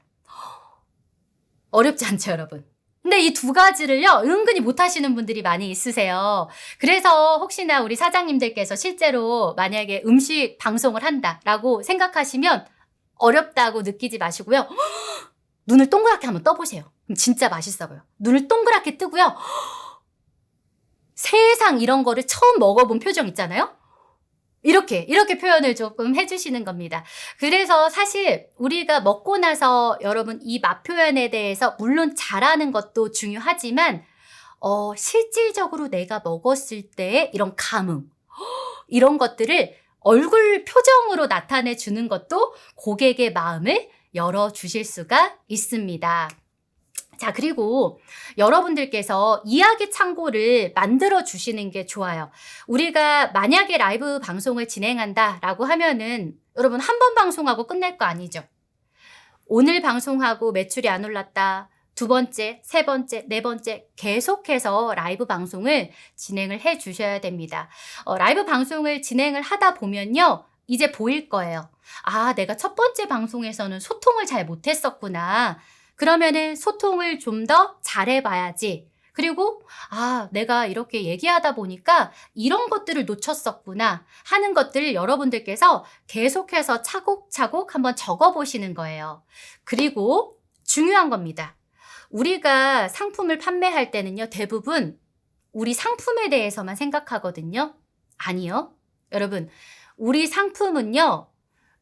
어렵지 않죠, 여러분? 근데 이 2가지를요, 은근히 못하시는 분들이 많이 있으세요. 그래서 혹시나 우리 사장님들께서 실제로 만약에 음식 방송을 한다라고 생각하시면 어렵다고 느끼지 마시고요. 눈을 동그랗게 한번 떠보세요. 그럼 진짜 맛있어 보여. 눈을 동그랗게 뜨고요. 세상 이런 거를 처음 먹어본 표정 있잖아요? 이렇게 표현을 조금 해주시는 겁니다. 그래서 사실 우리가 먹고 나서 여러분 이 맛 표현에 대해서 물론 잘하는 것도 중요하지만 실질적으로 내가 먹었을 때의 이런 감흥 이런 것들을 얼굴 표정으로 나타내 주는 것도 고객의 마음을 열어주실 수가 있습니다. 자, 그리고 여러분들께서 이야기 창고를 만들어 주시는 게 좋아요. 우리가 만약에 라이브 방송을 진행한다라고 하면은 여러분 한 번 방송하고 끝낼 거 아니죠. 오늘 방송하고 매출이 안 올랐다. 2번째, 3번째, 4번째 계속해서 라이브 방송을 진행을 해 주셔야 됩니다. 라이브 방송을 진행을 하다 보면요. 이제 보일 거예요. 아, 내가 첫 번째 방송에서는 소통을 잘 못했었구나. 그러면은 소통을 좀 더 잘해봐야지. 그리고 내가 이렇게 얘기하다 보니까 이런 것들을 놓쳤었구나 하는 것들을 여러분들께서 계속해서 차곡차곡 한번 적어보시는 거예요. 그리고 중요한 겁니다. 우리가 상품을 판매할 때는요. 대부분 우리 상품에 대해서만 생각하거든요. 아니요. 여러분, 우리 상품은요.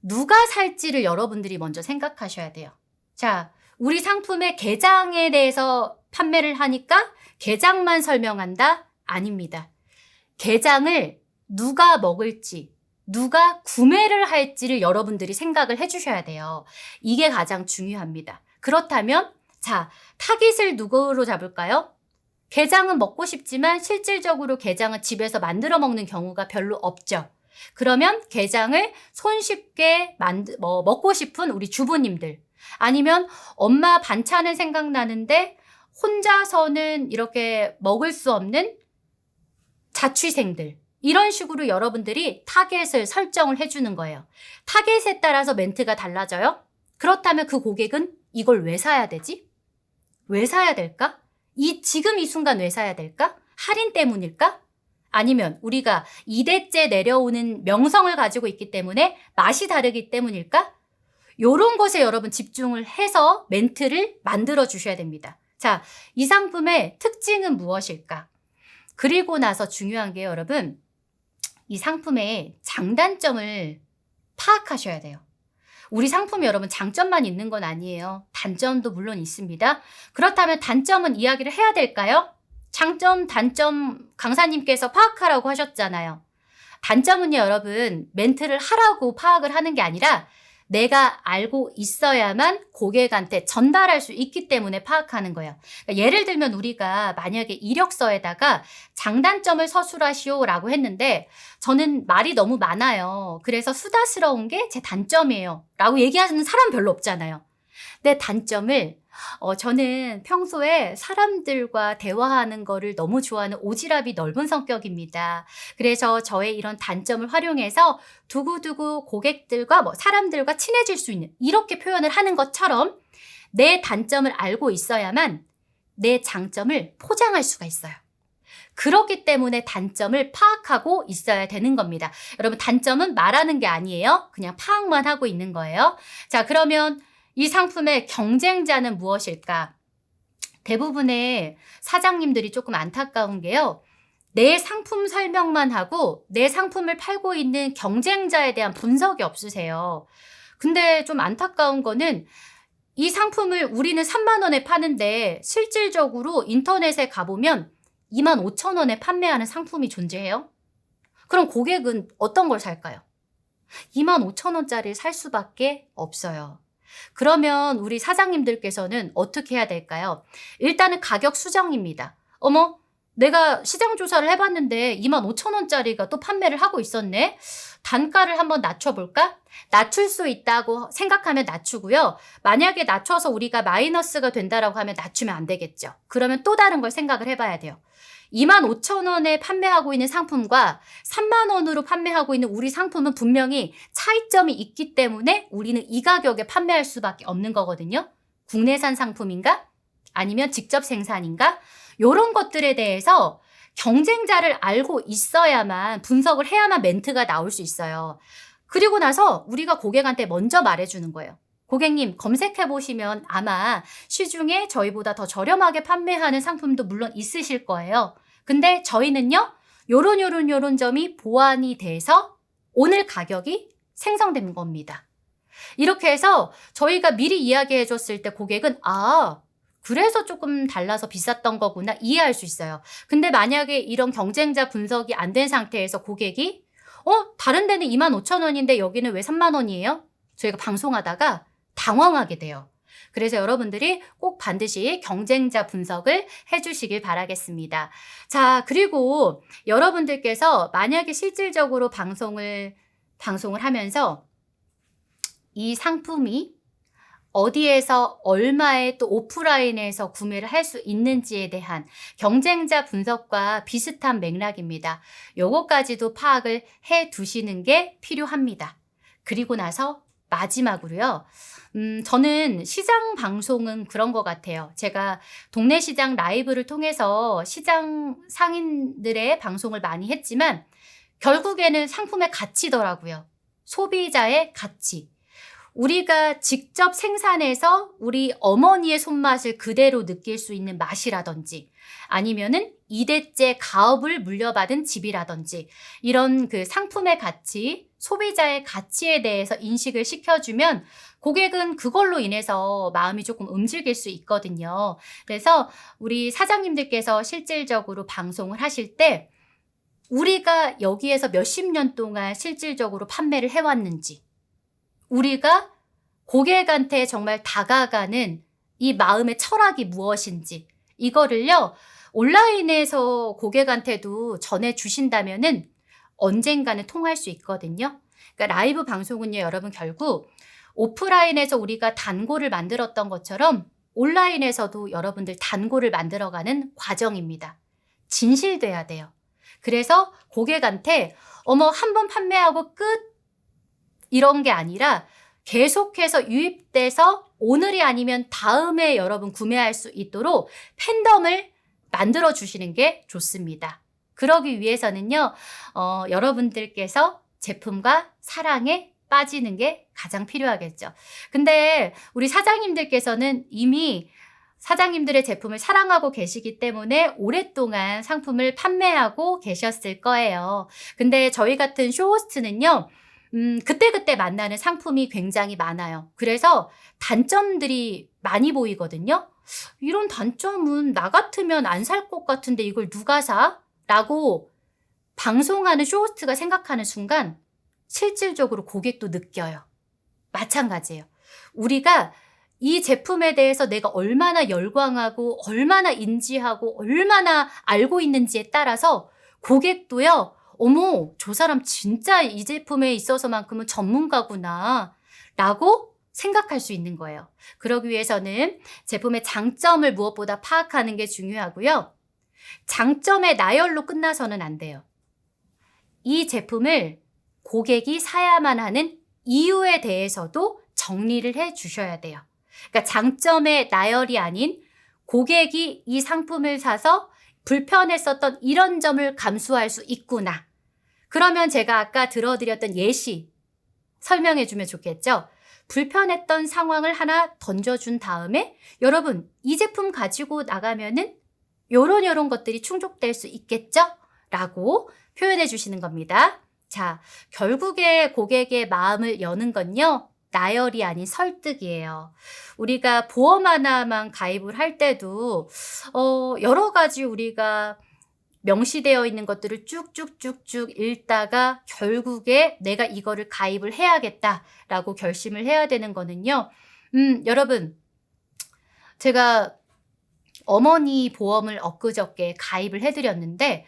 누가 살지를 여러분들이 먼저 생각하셔야 돼요. 자, 우리 상품의 게장에 대해서 판매를 하니까 게장만 설명한다? 아닙니다. 게장을 누가 먹을지, 누가 구매를 할지를 여러분들이 생각을 해주셔야 돼요. 이게 가장 중요합니다. 그렇다면 자, 타깃을 누구로 잡을까요? 게장은 먹고 싶지만 실질적으로 게장은 집에서 만들어 먹는 경우가 별로 없죠. 그러면 게장을 손쉽게 먹고 싶은 우리 주부님들, 아니면 엄마 반찬은 생각나는데 혼자서는 이렇게 먹을 수 없는 자취생들, 이런 식으로 여러분들이 타겟을 설정을 해주는 거예요. 타겟에 따라서 멘트가 달라져요. 그렇다면 그 고객은 이걸 왜 사야 되지? 왜 사야 될까? 지금 이 순간 왜 사야 될까? 할인 때문일까? 아니면 우리가 2대째 내려오는 명성을 가지고 있기 때문에 맛이 다르기 때문일까? 요런 것에 여러분 집중을 해서 멘트를 만들어 주셔야 됩니다. 자, 이 상품의 특징은 무엇일까? 그리고 나서 중요한 게 여러분, 이 상품의 장단점을 파악하셔야 돼요. 우리 상품이 여러분 장점만 있는 건 아니에요. 단점도 물론 있습니다. 그렇다면 단점은 이야기를 해야 될까요? 장점, 단점 강사님께서 파악하라고 하셨잖아요. 단점은요, 여러분, 멘트를 하라고 파악을 하는 게 아니라 내가 알고 있어야만 고객한테 전달할 수 있기 때문에 파악하는 거예요. 그러니까 예를 들면 우리가 만약에 이력서에다가 장단점을 서술하시오라고 했는데 저는 말이 너무 많아요. 그래서 수다스러운 게 제 단점이에요. 라고 얘기하는 사람 별로 없잖아요. 내 단점을 저는 평소에 사람들과 대화하는 거를 너무 좋아하는 오지랖이 넓은 성격입니다. 그래서 저의 이런 단점을 활용해서 두고두고 고객들과 사람들과 친해질 수 있는, 이렇게 표현을 하는 것처럼 내 단점을 알고 있어야만 내 장점을 포장할 수가 있어요. 그렇기 때문에 단점을 파악하고 있어야 되는 겁니다. 여러분, 단점은 말하는 게 아니에요. 그냥 파악만 하고 있는 거예요. 자, 그러면 이 상품의 경쟁자는 무엇일까? 대부분의 사장님들이 조금 안타까운 게요. 내 상품 설명만 하고 내 상품을 팔고 있는 경쟁자에 대한 분석이 없으세요. 근데 좀 안타까운 거는 이 상품을 우리는 3만 원에 파는데 실질적으로 인터넷에 가보면 25,000원에 판매하는 상품이 존재해요. 그럼 고객은 어떤 걸 살까요? 25,000원짜리를 살 수밖에 없어요. 그러면 우리 사장님들께서는 어떻게 해야 될까요? 일단은 가격 수정입니다. 어머, 내가 시장 조사를 해봤는데 25,000원짜리가 또 판매를 하고 있었네. 단가를 한번 낮춰볼까? 낮출 수 있다고 생각하면 낮추고요. 만약에 낮춰서 우리가 마이너스가 된다라고 하면 낮추면 안 되겠죠. 그러면 또 다른 걸 생각을 해봐야 돼요. 25,000원에 판매하고 있는 상품과 3만 원으로 판매하고 있는 우리 상품은 분명히 차이점이 있기 때문에 우리는 이 가격에 판매할 수밖에 없는 거거든요. 국내산 상품인가? 아니면 직접 생산인가? 이런 것들에 대해서 경쟁자를 알고 있어야만, 분석을 해야만 멘트가 나올 수 있어요. 그리고 나서 우리가 고객한테 먼저 말해주는 거예요. 고객님, 검색해보시면 아마 시중에 저희보다 더 저렴하게 판매하는 상품도 물론 있으실 거예요. 근데 저희는요, 요런 점이 보완이 돼서 오늘 가격이 생성된 겁니다. 이렇게 해서 저희가 미리 이야기해 줬을 때 고객은 그래서 조금 달라서 비쌌던 거구나 이해할 수 있어요. 근데 만약에 이런 경쟁자 분석이 안 된 상태에서 고객이 다른 데는 25,000원인데 여기는 왜 3만 원이에요? 저희가 방송하다가 당황하게 돼요. 그래서 여러분들이 꼭 반드시 경쟁자 분석을 해주시길 바라겠습니다. 자, 그리고 여러분들께서 만약에 실질적으로 방송을 하면서 이 상품이 어디에서 얼마에 또 오프라인에서 구매를 할 수 있는지에 대한 경쟁자 분석과 비슷한 맥락입니다. 요거까지도 파악을 해 두시는 게 필요합니다. 그리고 나서 마지막으로요. 저는 시장 방송은 그런 것 같아요. 제가 동네 시장 라이브를 통해서 시장 상인들의 방송을 많이 했지만 결국에는 상품의 가치더라고요. 소비자의 가치. 우리가 직접 생산해서 우리 어머니의 손맛을 그대로 느낄 수 있는 맛이라든지 아니면은 2대째 가업을 물려받은 집이라든지 이런 그 상품의 가치, 소비자의 가치에 대해서 인식을 시켜주면 고객은 그걸로 인해서 마음이 조금 움직일 수 있거든요. 그래서 우리 사장님들께서 실질적으로 방송을 하실 때 우리가 여기에서 몇십 년 동안 실질적으로 판매를 해왔는지, 우리가 고객한테 정말 다가가는 이 마음의 철학이 무엇인지, 이거를요, 온라인에서 고객한테도 전해 주신다면은 언젠가는 통할 수 있거든요. 그러니까 라이브 방송은요, 여러분 결국 오프라인에서 우리가 단골을 만들었던 것처럼 온라인에서도 여러분들 단골을 만들어가는 과정입니다. 진실돼야 돼요. 그래서 고객한테 어머, 한 번 판매하고 끝 이런 게 아니라 계속해서 유입돼서 오늘이 아니면 다음에 여러분 구매할 수 있도록 팬덤을 만들어 주시는 게 좋습니다. 그러기 위해서는요, 여러분들께서 제품과 사랑에 빠지는 게 가장 필요하겠죠. 근데 우리 사장님들께서는 이미 사장님들의 제품을 사랑하고 계시기 때문에 오랫동안 상품을 판매하고 계셨을 거예요. 근데 저희 같은 쇼호스트는요, 그때그때 만나는 상품이 굉장히 많아요. 그래서 단점들이 많이 보이거든요. 이런 단점은 나 같으면 안 살 것 같은데 이걸 누가 사? 라고 방송하는 쇼호스트가 생각하는 순간 실질적으로 고객도 느껴요. 마찬가지예요. 우리가 이 제품에 대해서 내가 얼마나 열광하고 얼마나 인지하고 얼마나 알고 있는지에 따라서 고객도요, 어머, 저 사람 진짜 이 제품에 있어서만큼은 전문가구나 라고 생각할 수 있는 거예요. 그러기 위해서는 제품의 장점을 무엇보다 파악하는 게 중요하고요. 장점의 나열로 끝나서는 안 돼요. 이 제품을 고객이 사야만 하는 이유에 대해서도 정리를 해 주셔야 돼요. 그러니까 장점의 나열이 아닌 고객이 이 상품을 사서 불편했었던 이런 점을 감수할 수 있구나. 그러면 제가 아까 들어드렸던 예시 설명해 주면 좋겠죠? 불편했던 상황을 하나 던져준 다음에 여러분 이 제품 가지고 나가면은 요런 것들이 충족될 수 있겠죠? 라고 표현해 주시는 겁니다. 자, 결국에 고객의 마음을 여는 건요, 나열이 아닌 설득이에요. 우리가 보험 하나만 가입을 할 때도 여러 가지 우리가 명시되어 있는 것들을 쭉쭉쭉쭉 읽다가 결국에 내가 이거를 가입을 해야겠다라고 결심을 해야 되는 거는요. 여러분, 제가 어머니 보험을 엊그저께 가입을 해드렸는데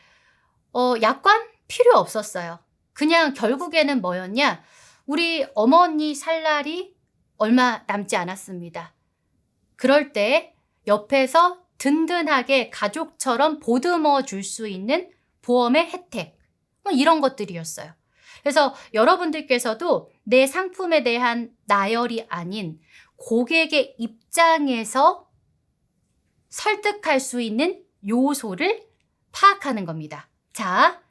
약관 필요 없었어요. 그냥 결국에는 뭐였냐? 우리 어머니 살 날이 얼마 남지 않았습니다. 그럴 때 옆에서 든든하게 가족처럼 보듬어 줄 수 있는 보험의 혜택, 이런 것들이었어요. 그래서 여러분들께서도 내 상품에 대한 나열이 아닌 고객의 입장에서 설득할 수 있는 요소를 파악하는 겁니다. 자,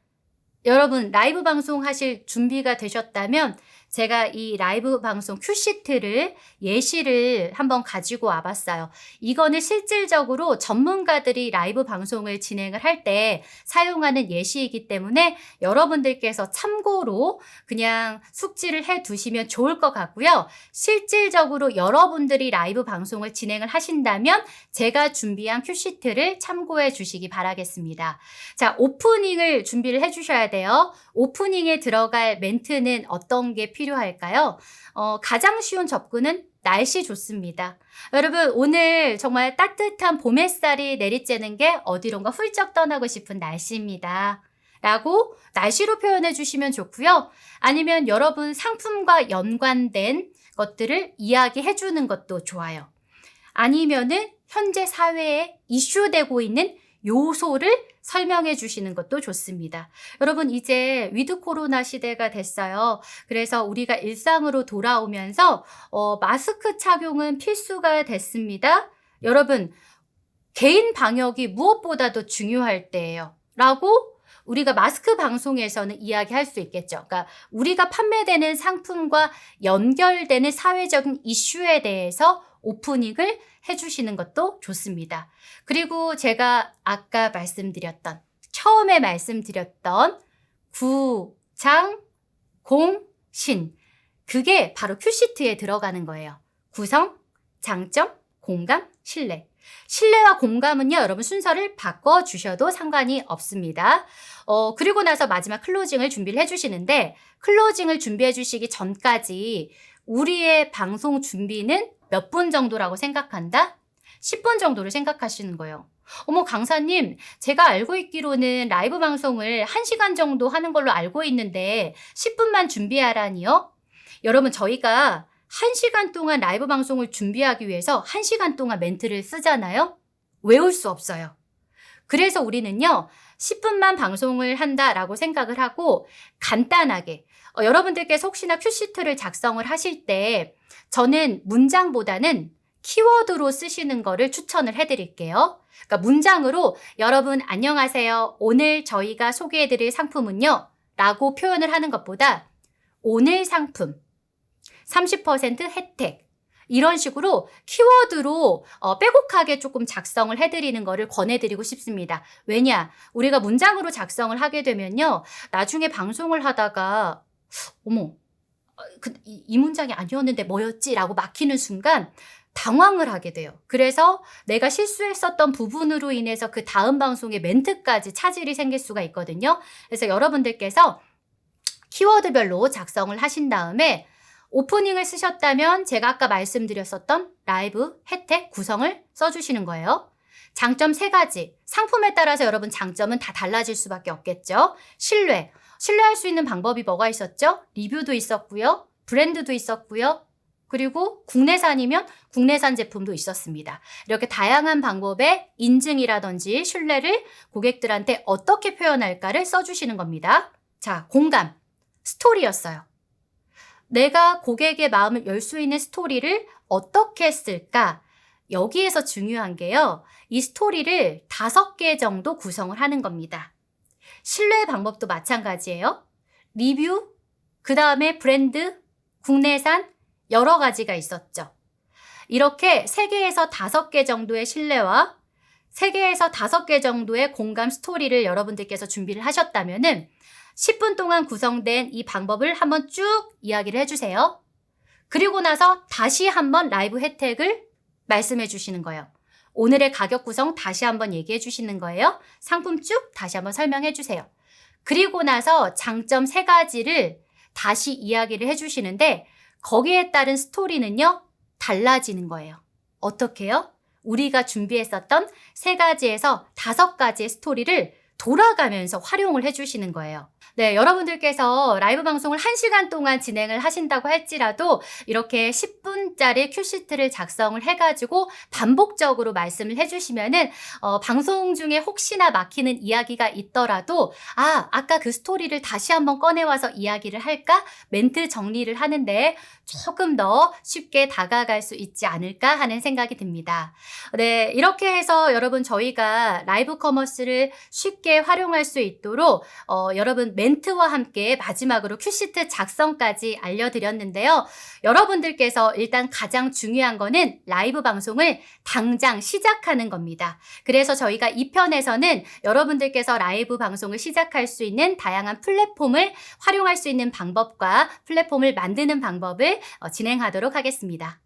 여러분 라이브 방송 하실 준비가 되셨다면 제가 이 라이브 방송 큐시트를 예시를 한번 가지고 와봤어요. 이거는 실질적으로 전문가들이 라이브 방송을 진행을 할 때 사용하는 예시이기 때문에 여러분들께서 참고로 그냥 숙지를 해 두시면 좋을 것 같고요. 실질적으로 여러분들이 라이브 방송을 진행을 하신다면 제가 준비한 큐시트를 참고해 주시기 바라겠습니다. 자, 오프닝을 준비를 해 주셔야 돼요. 오프닝에 들어갈 멘트는 어떤 게 필요할까요? 가장 쉬운 접근은 날씨 좋습니다. 여러분, 오늘 정말 따뜻한 봄 햇살이 내리쬐는 게 어디론가 훌쩍 떠나고 싶은 날씨입니다. 라고 날씨로 표현해 주시면 좋고요. 아니면 여러분 상품과 연관된 것들을 이야기해 주는 것도 좋아요. 아니면은 현재 사회에 이슈되고 있는 요소를 설명해 주시는 것도 좋습니다. 여러분, 이제 위드 코로나 시대가 됐어요. 그래서 우리가 일상으로 돌아오면서 마스크 착용은 필수가 됐습니다. 여러분, 개인 방역이 무엇보다도 중요할 때예요. 라고 우리가 마스크 방송에서는 이야기할 수 있겠죠. 그러니까 우리가 판매되는 상품과 연결되는 사회적인 이슈에 대해서 오프닝을 해주시는 것도 좋습니다. 그리고 제가 아까 처음에 말씀드렸던 구장, 공, 신. 그게 바로 큐시트에 들어가는 거예요. 구성, 장점, 공감, 신뢰. 신뢰와 공감은요, 여러분 순서를 바꿔주셔도 상관이 없습니다. 그리고 나서 마지막 클로징을 준비를 해주시는데, 클로징을 준비해 주시기 전까지 우리의 방송 준비는 몇 분 정도라고 생각한다? 10분 정도를 생각하시는 거예요. 어머, 강사님, 제가 알고 있기로는 라이브 방송을 1시간 정도 하는 걸로 알고 있는데 10분만 준비하라니요? 여러분, 저희가 1시간 동안 라이브 방송을 준비하기 위해서 1시간 동안 멘트를 쓰잖아요? 외울 수 없어요. 그래서 우리는요, 10분만 방송을 한다라고 생각을 하고 간단하게, 여러분들께서 혹시나 큐시트를 작성을 하실 때 저는 문장보다는 키워드로 쓰시는 거를 추천을 해드릴게요. 그러니까 문장으로 여러분 안녕하세요. 오늘 저희가 소개해드릴 상품은요. 라고 표현을 하는 것보다 오늘 상품, 30% 혜택, 이런 식으로 키워드로 빼곡하게 조금 작성을 해드리는 거를 권해드리고 싶습니다. 왜냐? 우리가 문장으로 작성을 하게 되면요. 나중에 방송을 하다가 어머, 이 문장이 아니었는데 뭐였지? 라고 막히는 순간 당황을 하게 돼요. 그래서 내가 실수했었던 부분으로 인해서 그 다음 방송의 멘트까지 차질이 생길 수가 있거든요. 그래서 여러분들께서 키워드별로 작성을 하신 다음에 오프닝을 쓰셨다면 제가 아까 말씀드렸었던 라이브 혜택 구성을 써주시는 거예요. 장점 3가지. 상품에 따라서 여러분 장점은 다 달라질 수밖에 없겠죠. 신뢰할 수 있는 방법이 뭐가 있었죠? 리뷰도 있었고요. 브랜드도 있었고요. 그리고 국내산이면 국내산 제품도 있었습니다. 이렇게 다양한 방법의 인증이라든지 신뢰를 고객들한테 어떻게 표현할까를 써주시는 겁니다. 자, 공감, 스토리였어요. 내가 고객의 마음을 열 수 있는 스토리를 어떻게 했을까? 여기에서 중요한 게요. 이 스토리를 5개 정도 구성을 하는 겁니다. 신뢰 방법도 마찬가지예요. 리뷰, 그 다음에 브랜드, 국내산, 여러 가지가 있었죠. 이렇게 3개에서 5개 정도의 신뢰와 3개에서 5개 정도의 공감 스토리를 여러분들께서 준비를 하셨다면은 10분 동안 구성된 이 방법을 한번 쭉 이야기를 해주세요. 그리고 나서 다시 한번 라이브 혜택을 말씀해 주시는 거예요. 오늘의 가격 구성 다시 한번 얘기해 주시는 거예요. 상품 쭉 다시 한번 설명해 주세요. 그리고 나서 장점 3가지를 다시 이야기를 해 주시는데 거기에 따른 스토리는요, 달라지는 거예요. 어떻게요? 우리가 준비했었던 3가지에서 5가지의 스토리를 돌아가면서 활용을 해주시는 거예요. 네, 여러분들께서 라이브 방송을 1시간 동안 진행을 하신다고 할지라도 이렇게 10분짜리 큐시트를 작성을 해가지고 반복적으로 말씀을 해주시면은 방송 중에 혹시나 막히는 이야기가 있더라도 아까 그 스토리를 다시 한번 꺼내와서 이야기를 할까? 멘트 정리를 하는데 조금 더 쉽게 다가갈 수 있지 않을까 하는 생각이 듭니다. 네, 이렇게 해서 여러분 저희가 라이브 커머스를 쉽게 활용할 수 있도록 여러분 멘트와 함께 마지막으로 큐시트 작성까지 알려드렸는데요. 여러분들께서 일단 가장 중요한 거는 라이브 방송을 당장 시작하는 겁니다. 그래서 저희가 2편에서는 여러분들께서 라이브 방송을 시작할 수 있는 다양한 플랫폼을 활용할 수 있는 방법과 플랫폼을 만드는 방법을 진행하도록 하겠습니다.